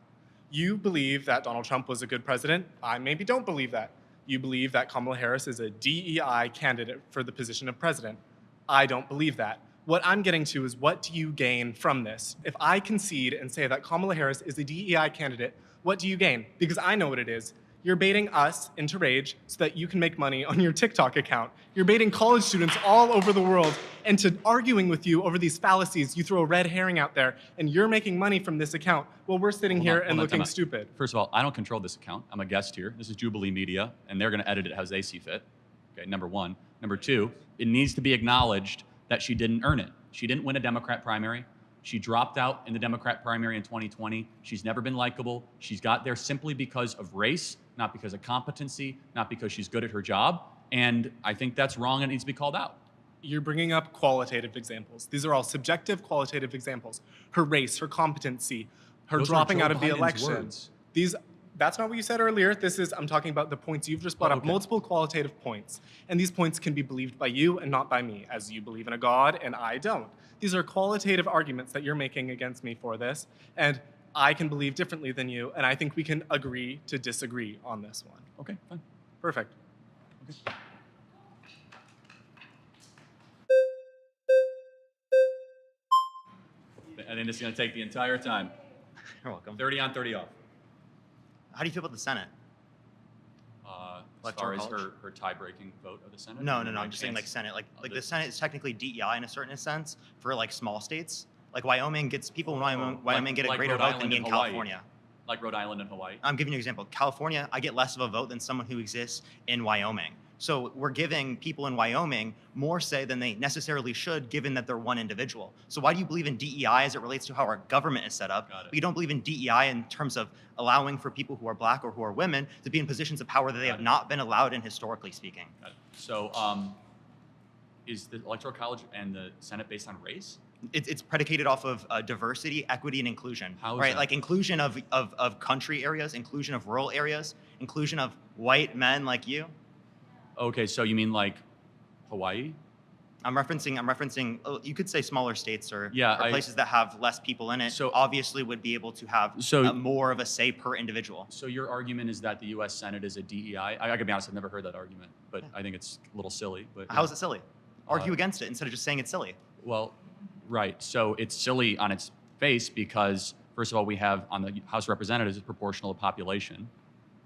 You believe that Donald Trump was a good president. I maybe don't believe that. You believe that Kamala Harris is a DEI candidate for the position of president. I don't believe that. What I'm getting to is what do you gain from this? If I concede and say that Kamala Harris is a DEI candidate, what do you gain? Because I know what it is. You're baiting us into rage so that you can make money on your TikTok account. You're baiting college students all over the world into arguing with you over these fallacies. You throw a red herring out there and you're making money from this account while we're sitting here and looking time out. stupid. First of all, I don't control this account. I'm a guest here. This is Jubilee Media, and they're going to edit it as they see fit. Okay, number one. Number two, it needs to be acknowledged that she didn't earn it. She didn't win a Democrat primary. She dropped out in the Democrat primary in 2020. She's never been likable. She's got there simply because of race, not because of competency, not because she's good at her job. And I think that's wrong and it needs to be called out. You're bringing up qualitative examples. These are all subjective qualitative examples. Her race, her competency, her Those are dropping Joe out of the Biden's election. words. That's not what you said earlier. I'm talking about the points you've just brought up, multiple qualitative points. And these points can be believed by you and not by me, as you believe in a God and I don't. These are qualitative arguments that you're making against me for this. And I can believe differently than you, and I think we can agree to disagree on this one. Okay, fine. Perfect. Okay. I think this is going to take the entire time. You're welcome. 30 on, 30 off. How do you feel about the Senate? As far Electoral as college? her tie-breaking vote of the Senate? No. Or I'm just saying like chance? Senate. Like the Senate is technically DEI in a certain sense for like small states. Like Wyoming gets people in Wyoming get a greater Rhode vote Island than me and in Hawaii. California. Like Rhode Island and Hawaii. I'm giving you an example. California, I get less of a vote than someone who exists in Wyoming. So we're giving people in Wyoming more say than they necessarily should, given that they're one individual. So why do you believe in DEI as it relates to how our government is set up? But you don't believe in DEI in terms of allowing for people who are black or who are women to be in positions of power that they have not been allowed in historically speaking. So is the Electoral College and the Senate based on race? It's predicated off of diversity, equity, and inclusion. How is right? that? Like inclusion of country areas, inclusion of rural areas, inclusion of white men like you. Okay, so you mean like Hawaii? I'm referencing. You could say smaller states or Yeah, places that have less people in it. So- obviously would be able to have more of a say per individual. So your argument is that the U.S. Senate is a DEI? I gotta be honest, I've never heard that argument, but I think it's a little silly. But How is it silly? Argue against it instead of just saying it's silly. Well, right. So it's silly on its face because, first of all, we have on the House of Representatives a proportional population.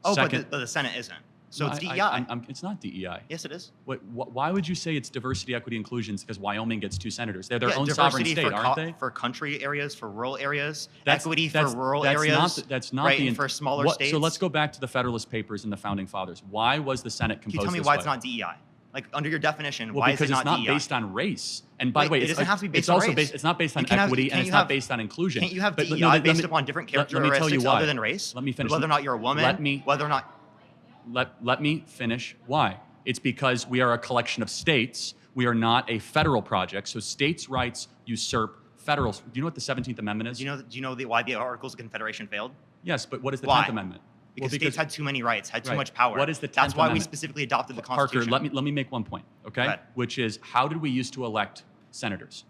Oh, Second, but the Senate isn't. So No, it's DEI. it's not DEI. Yes, it is. Why would you say it's diversity, equity, inclusion? Because Wyoming gets 2 senators. They're their Yeah, own sovereign diversity state, aren't they? For country areas, for rural areas, That's- equity that's- for rural that's areas. That's not right, the and for smaller states. So let's go back to the Federalist Papers and the Founding Fathers. Why was the Senate Can composed you tell me this why way? it's not DEI? Like under your definition, Well, why is because it it's not not DEI? based on race. And by the way, It doesn't have to be based it's on also race. based. It's not based on You can have- equity, and can't it's you not have- based on inclusion. Can't you have But DEI based upon different let me tell you characteristics why. other than race? Let me finish. Whether or not you're a woman, whether or not. Let me finish. Why? It's because we are a collection of states. We are not a federal project. So states' rights usurp federal. Do you know what the 17th Amendment is? Do you know why the Articles of Confederation failed? Yes, but what is the Why? 10th Amendment? Because states had too many rights, had too Right. much power. What is the 10th That's why we Amendment? specifically adopted the Parker, Constitution. let me make one point, okay? Go ahead. Which is, how did we used to elect senators?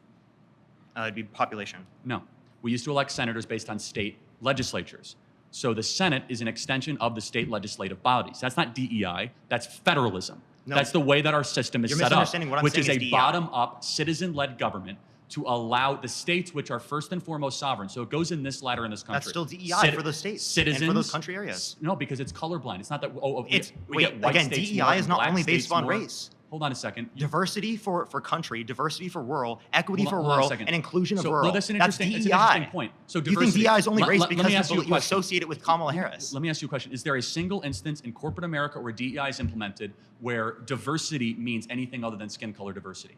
It'd be population. No. We used to elect senators based on state legislatures. So the Senate is an extension of the state legislative bodies. That's not DEI, that's federalism. No. That's the way that our system is You're set up, misunderstanding what I'm which is saying a is DEI. bottom-up, citizen-led government to allow the states, which are first and foremost sovereign. So it goes in this ladder in this country. That's still DEI for those states Citizens, and for those country areas. No, because it's colorblind. It's not that we get white again, states DEI more is and not black only based states on more. race. Hold on a second. Diversity for country, diversity for rural, equity Hold on- for hold on a rural, second. and inclusion of So, rural. that's an That's interesting, DEI. it's an interesting point. So Do you think diversity. DEI is only race Let me because ask you a you question. associate it with Kamala Harris? Let me ask you a question. Is there a single instance in corporate America where DEI is implemented where diversity means anything other than skin color diversity?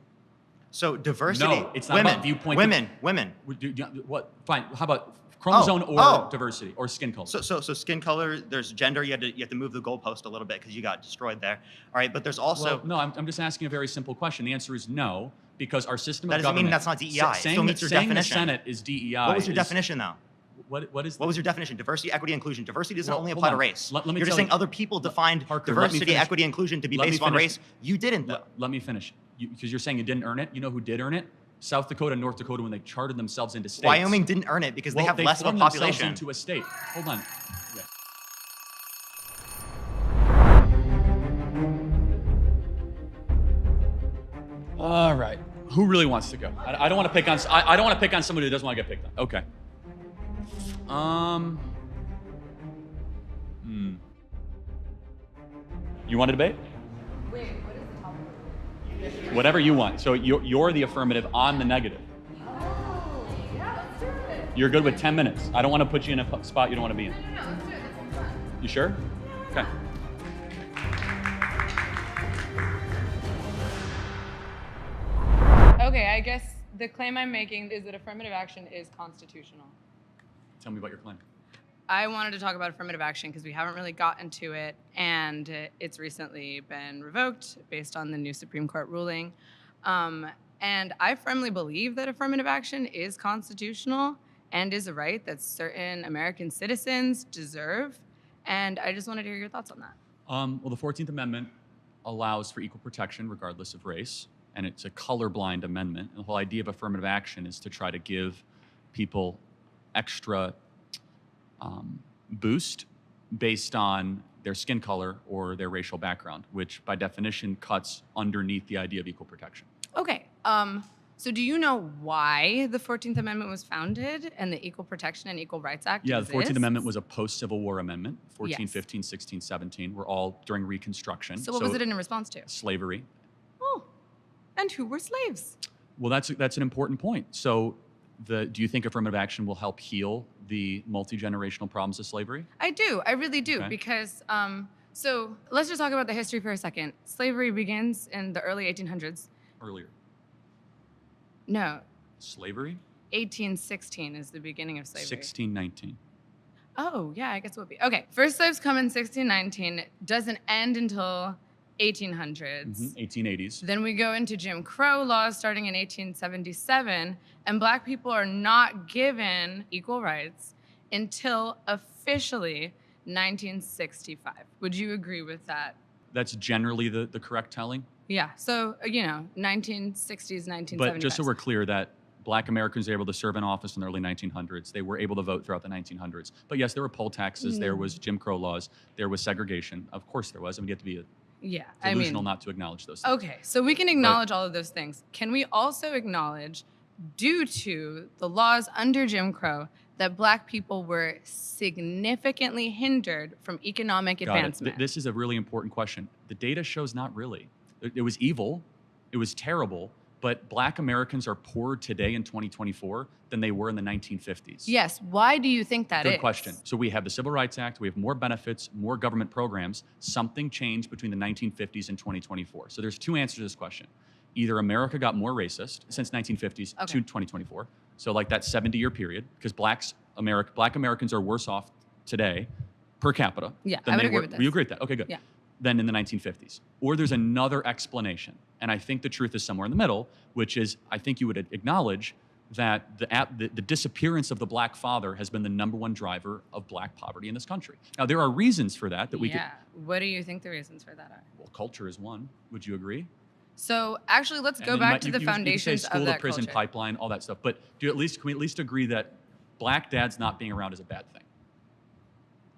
So diversity. No, it's not women, about viewpoint. Women. What? Fine. How about chromosome or diversity or skin color? So skin color. There's gender. You have to move the goalpost a little bit because you got destroyed there. All right, but there's also. Well, no, I'm just asking a very simple question. The answer is no, because our system That of doesn't mean government. that's not DEI. It still meets your saying definition. the Senate is DEI. What was your is- definition though? What is? What was your definition? Diversity, equity, inclusion. Diversity doesn't Well, only hold apply to on. race. Let me You're just tell saying you- other people defined Parker, let me diversity, finish. equity, inclusion to be Let me based on finish. race. You didn't though. Let me finish. Because you're saying you didn't earn it. You know who did earn it? South Dakota and North Dakota when they charted themselves into states. Wyoming didn't earn it because they have less of a formed themselves population. into a state. Hold on. Yeah. All right. Who really wants to go? I don't want to pick on. I don't want to pick on somebody who doesn't want to get picked on. Okay. You want to debate? Wait, what is the topic? Whatever you want. So you're the affirmative. I'm the negative. Oh, yeah, let's do it. You're good with 10 minutes. I don't want to put you in a spot you don't want to be in. No, let's do it. That sounds fun. You sure? Okay. Okay, I guess the claim I'm making is that affirmative action is constitutional. Tell me about your claim. I wanted to talk about affirmative action because we haven't really gotten to it, and it's recently been revoked based on the new Supreme Court ruling. And I firmly believe that affirmative action is constitutional and is a right that certain American citizens deserve. And I just wanted to hear your thoughts on that. Well, the 14th Amendment allows for equal protection regardless of race, and it's a colorblind amendment. And the whole idea of affirmative action is to try to give people extra boost based on their skin color or their racial background, which by definition cuts underneath the idea of equal protection. Okay. So do you know why the 14th Amendment was founded and the Equal Protection and Equal Rights Act Yeah, the 14th exists? Amendment was a post-Civil War amendment. 14, Yes. 15, 16, 17 were all during Reconstruction. So what was it in response to? Slavery. Oh, and who were slaves? Well, that's an important point. So do you think affirmative action will help heal the multi-generational problems of slavery? I do. I really do. Okay. Because, so let's just talk about the history for a second. Slavery begins in the early 1800s. Earlier. No, Slavery? 1816 is the beginning of slavery. 1619. Oh, yeah, I guess it would be. Okay, first slaves come in 1619, doesn't end until 1800s. 1880s. Then we go into Jim Crow laws starting in 1877, and Black people are not given equal rights until officially 1965. Would you agree with that? That's generally the correct telling. Yeah, so, 1960s, 1970s. But just so we're clear that Black Americans were able to serve in office in the early 1900s. They were able to vote throughout the 1900s. But yes, there were poll taxes, there was Jim Crow laws, there was segregation. Of course there was. I mean, you have to be Yeah, delusional not to acknowledge those things. Okay, so we can acknowledge all of those things. Can we also acknowledge, due to the laws under Jim Crow, that Black people were significantly hindered from economic Got it. advancement? This is a really important question. The data shows not really. It was evil, it was terrible, but Black Americans are poorer today in 2024 than they were in the 1950s. Yes, why do you think that is? Good question. So we have the Civil Rights Act, we have more benefits, more government programs. Something changed between the 1950s and 2024. So there's two answers to this question. Either America got more racist since 1950s to 2024, so like that 70-year period, because Black Americans are worse off today per capita Yeah, than I would they agree were. with this. You agree with that? Okay, good. Yeah. Than in the 1950s. Or there's another explanation, and I think the truth is somewhere in the middle, which is I think you would acknowledge that the disappearance of the Black father has been the #1 driver of Black poverty in this country. Now, there are reasons for that we could. Yeah, what do you think the reasons for that are? Well, culture is one. Would you agree? So actually, let's go And back to you the could say foundations school of to that prison culture. pipeline, all that stuff. But can we at least agree that Black dads not being around is a bad thing?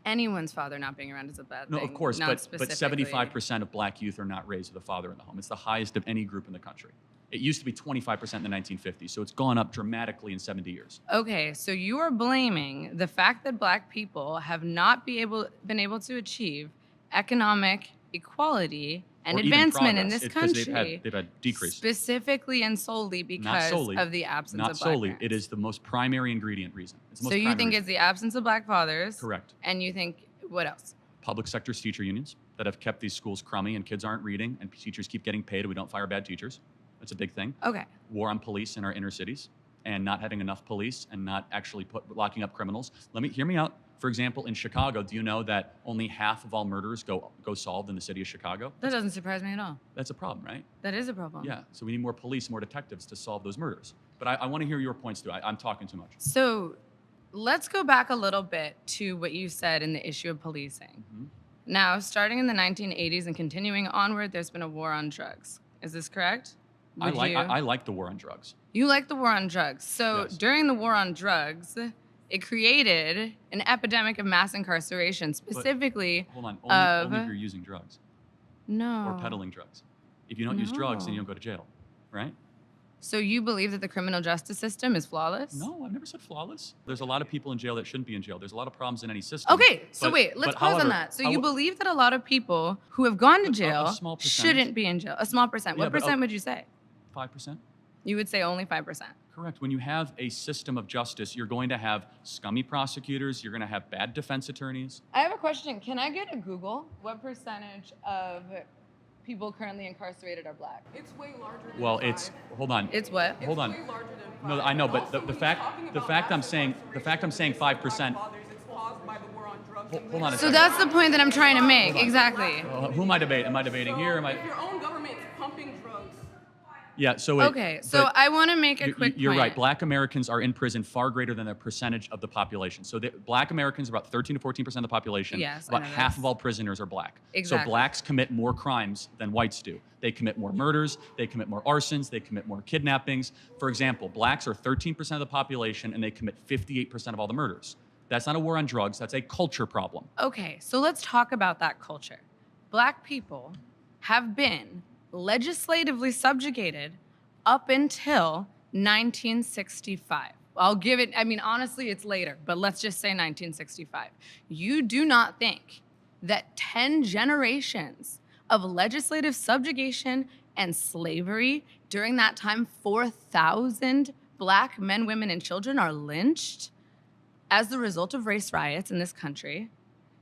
Anyone's father not being around is a bad No, thing. of course, not but specifically. 75% of Black youth are not raised with a father in the home. It's the highest of any group in the country. It used to be 25% in the 1950s, so it's gone up dramatically in 70 years. Okay, so you are blaming the fact that Black people have not been able to achieve economic equality and Or even advancement in progress. this It's 'cause country. they've had decrease. Specifically and solely Not because solely. of the absence Not of black solely. parents. It is the most primary ingredient reason. It's the most So you primary think reason. it's the absence of black fathers? Correct. And you think what else? Public sector's teacher unions that have kept these schools crummy and kids aren't reading and teachers keep getting paid and we don't fire bad teachers. That's a big thing. Okay. War on police in our inner cities and not having enough police and not actually locking up criminals. Hear me out. For example, in Chicago, do you know that only half of all murders go solved in the city of Chicago? That doesn't surprise me at all. That's a problem, right? That is a problem. Yeah. So we need more police, more detectives to solve those murders. But I want to hear your points too. I'm talking too much. So let's go back a little bit to what you said in the issue of policing. Mm-hmm. Now, starting in the 1980s and continuing onward, there's been a war on drugs. Is this correct? I like the war on drugs. You like the war on drugs. So Yes. during the war on drugs, it created an epidemic of mass incarceration, specifically Hold on. of Only if you're using drugs no. or peddling drugs. If you don't use drugs, then you No. don't go to jail, right? So you believe that the criminal justice system is flawless? No, I've never said flawless. There's a lot of people in jail that shouldn't be in jail. There's a lot of problems in any system. Okay, so But- wait, let's but pause however, on that. So how- you believe that a lot of people who have gone to jail small percentage. shouldn't be in jail? A small percent. Yeah, What but, percent would you say? 5%? You would say only 5%. Correct. When you have a system of justice, you're going to have scummy prosecutors. You're going to have bad defense attorneys. I have a question. Can I get a Google? What percentage of people currently incarcerated are black? It's way larger than Well, it's hold on. It's what? Hold on. way larger than No, I know, but the fact I'm saying 5%. It's caused by the war on drugs. Hold on a So second. that's the point that I'm trying to make. Exactly. Who am I debating? Am I debating here? Am I? If your own government is pumping drugs. Yeah. So Okay, so I want to make a quick You're point. right. Black Americans are in prison far greater than the percentage of the population. So Black Americans are about 13 to 14% of the population. Yes, I About know half this. of all prisoners are black. Exactly. So blacks commit more crimes than whites do. They commit more murders. They commit more arsons. They commit more kidnappings. For example, blacks are 13% of the population and they commit 58% of all the murders. That's not a war on drugs. That's a culture problem. Okay, so let's talk about that culture. Black people have been legislatively subjugated up until 1965. I'll give it, I mean, honestly, it's later, but let's just say 1965. You do not think that 10 generations of legislative subjugation and slavery during that time, 4,000 black men, women, and children are lynched as the result of race riots in this country?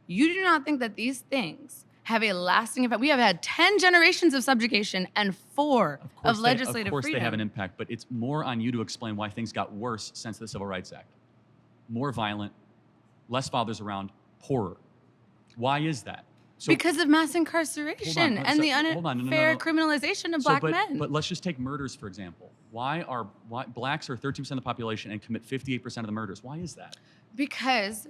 You do not think that these things have a lasting effect? We have had 10 generations of subjugation and 4 of legislative Of course freedom. they have an impact, but it's more on you to explain why things got worse since the Civil Rights Act. More violent, less fathers around, poorer. Why is that? So, because of mass incarceration and the hold on, unfair criminalization of black men. But let's just take murders, for example. Why blacks are 13% of the population and commit 58% of the murders? Why is that? Because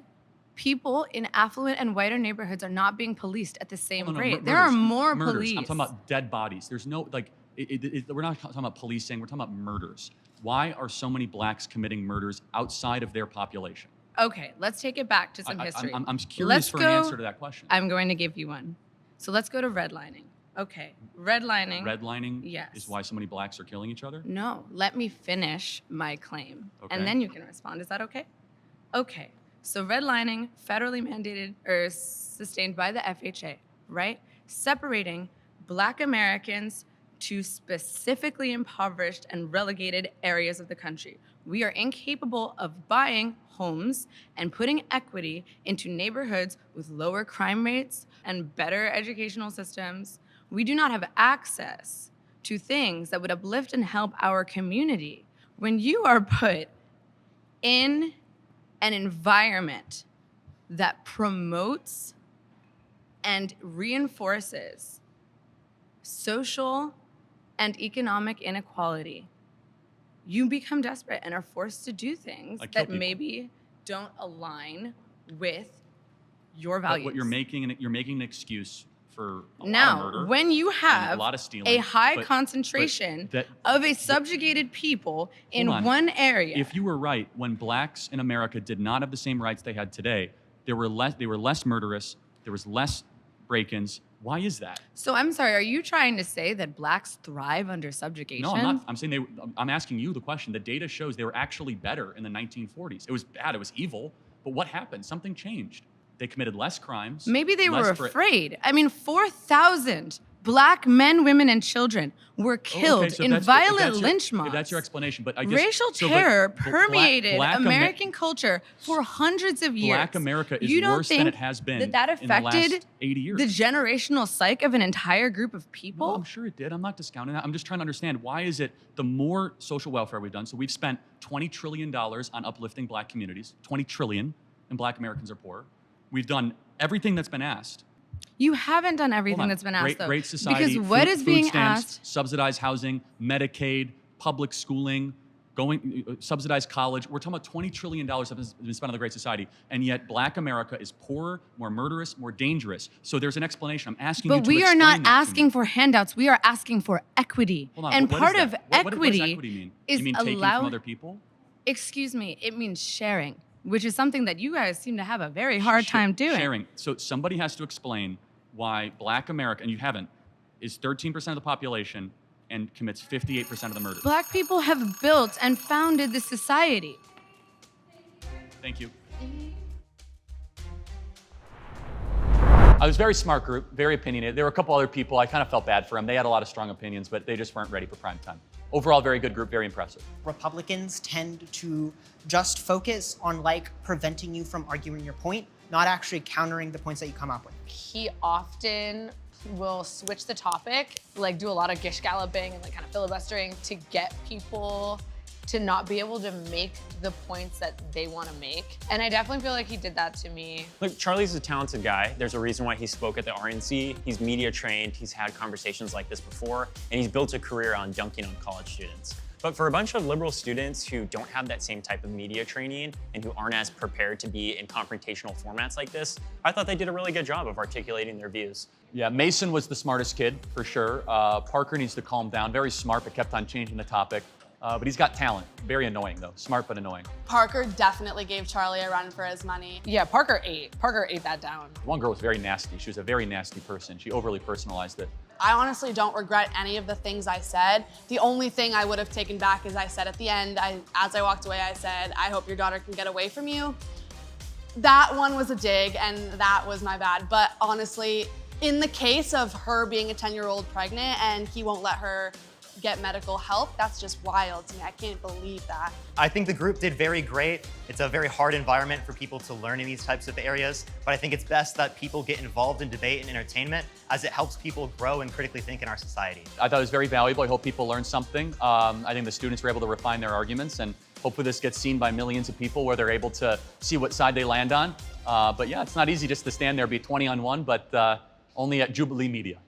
people in affluent and whiter neighborhoods are not being policed at the same No, rate. murders. There are more Murders. police. I'm talking about dead bodies. There's no, we're not talking about policing, we're talking about murders. Why are so many blacks committing murders outside of their population? Okay, let's take it back to some history. I'm curious Let's for go, an answer to that question. I'm going to give you one. So let's go to redlining. Okay, redlining. Redlining Yes. is why so many blacks are killing each other? No, let me finish my claim. Okay. And then you can respond. Is that okay? Okay. So redlining, federally mandated or sustained by the FHA, right? Separating Black Americans to specifically impoverished and relegated areas of the country. We are incapable of buying homes and putting equity into neighborhoods with lower crime rates and better educational systems. We do not have access to things that would uplift and help our community. When you are put in an environment that promotes and reinforces social and economic inequality, you become desperate and are forced to do things Like kill that people. maybe don't align with your But values. what you're making an excuse for a lot Now, of murder, when you and have a lot of stealing, a high but- concentration but of a subjugated people in Hold on. one area. If you were right, when blacks in America did not have the same rights they had today, they were less murderous, there was less break-ins. Why is that? So I'm sorry, are you trying to say that blacks thrive under subjugation? No, I'm not. I'm saying I'm asking you the question. The data shows they were actually better in the 1940s. It was bad. It was evil. But what happened? Something changed. They committed less crimes. Maybe they less were afraid. I mean, 4,000 Black men, women, and children were killed so in if violent that's your- lynch mobs. If that's your explanation, but I guess Racial so, but terror Black- permeated Black American culture for hundreds of years. Black America is You don't worse than think it has been that in the affected last 80 years. the generational psyche of an entire group of people? No, I'm sure it did. I'm not discounting that. I'm just trying to understand, why is it the more social welfare we've done, so we've spent $20 trillion on uplifting Black communities, 20 trillion, and Black Americans are poor. We've done everything that's been asked. You haven't done Hold everything on. that's been asked, though. Great society, because what food, is food being stamps, asked, subsidized housing, Medicaid, public schooling, subsidized college. We're talking about $20 trillion that has been spent on the Great Society, and yet Black America is poorer, more murderous, more dangerous. So there's an explanation. I'm asking you but to we are explain not that to me. asking for handouts. We are asking for equity. Hold on, And what is part that? of What does equity, equity mean? is you mean taking allow- from other people? Excuse me, it means sharing, which is something that you guys seem to have a very hard time doing. Sharing. So somebody has to explain why Black America, and you haven't, is 13% of the population and commits 58% of the murders. Black people have built and founded this society. Thank you. I was a very smart group, very opinionated. There were a couple other people, I kind of felt bad for them. They had a lot of strong opinions, but they just weren't ready for prime time. Overall, very good group, very impressive. Republicans tend to just focus on like preventing you from arguing your point, not actually countering the points that you come up with. He often will switch the topic, like do a lot of gish galloping and like kind of filibustering to get people to not be able to make the points that they want to make. And I definitely feel like he did that to me. Look, Charlie's a talented guy. There's a reason why he spoke at the RNC. He's media trained, he's had conversations like this before, and he's built a career on dunking on college students. But for a bunch of liberal students who don't have that same type of media training and who aren't as prepared to be in confrontational formats like this, I thought they did a really good job of articulating their views. Yeah, Mason was the smartest kid, for sure. Parker needs to calm down. Very smart, but kept on changing the topic. But he's got talent. Very annoying, though. Smart, but annoying. Parker definitely gave Charlie a run for his money. Yeah, Parker ate that down. One girl was very nasty. She was a very nasty person. She overly personalized it. I honestly don't regret any of the things I said. The only thing I would have taken back is I said at the end, as I walked away, I said, I hope your daughter can get away from you. That one was a dig, and that was my bad. But honestly, in the case of her being a 10-year-old pregnant and he won't let her get medical help, that's just wild to me. I can't believe that. I think the group did very great. It's a very hard environment for people to learn in these types of areas, but I think it's best that people get involved in debate and entertainment as it helps people grow and critically think in our society. I thought it was very valuable. I hope people learned something. I think the students were able to refine their arguments, and hopefully this gets seen by millions of people where they're able to see what side they land on. But yeah, it's not easy just to stand there, be 20 on one, but only at Jubilee Media.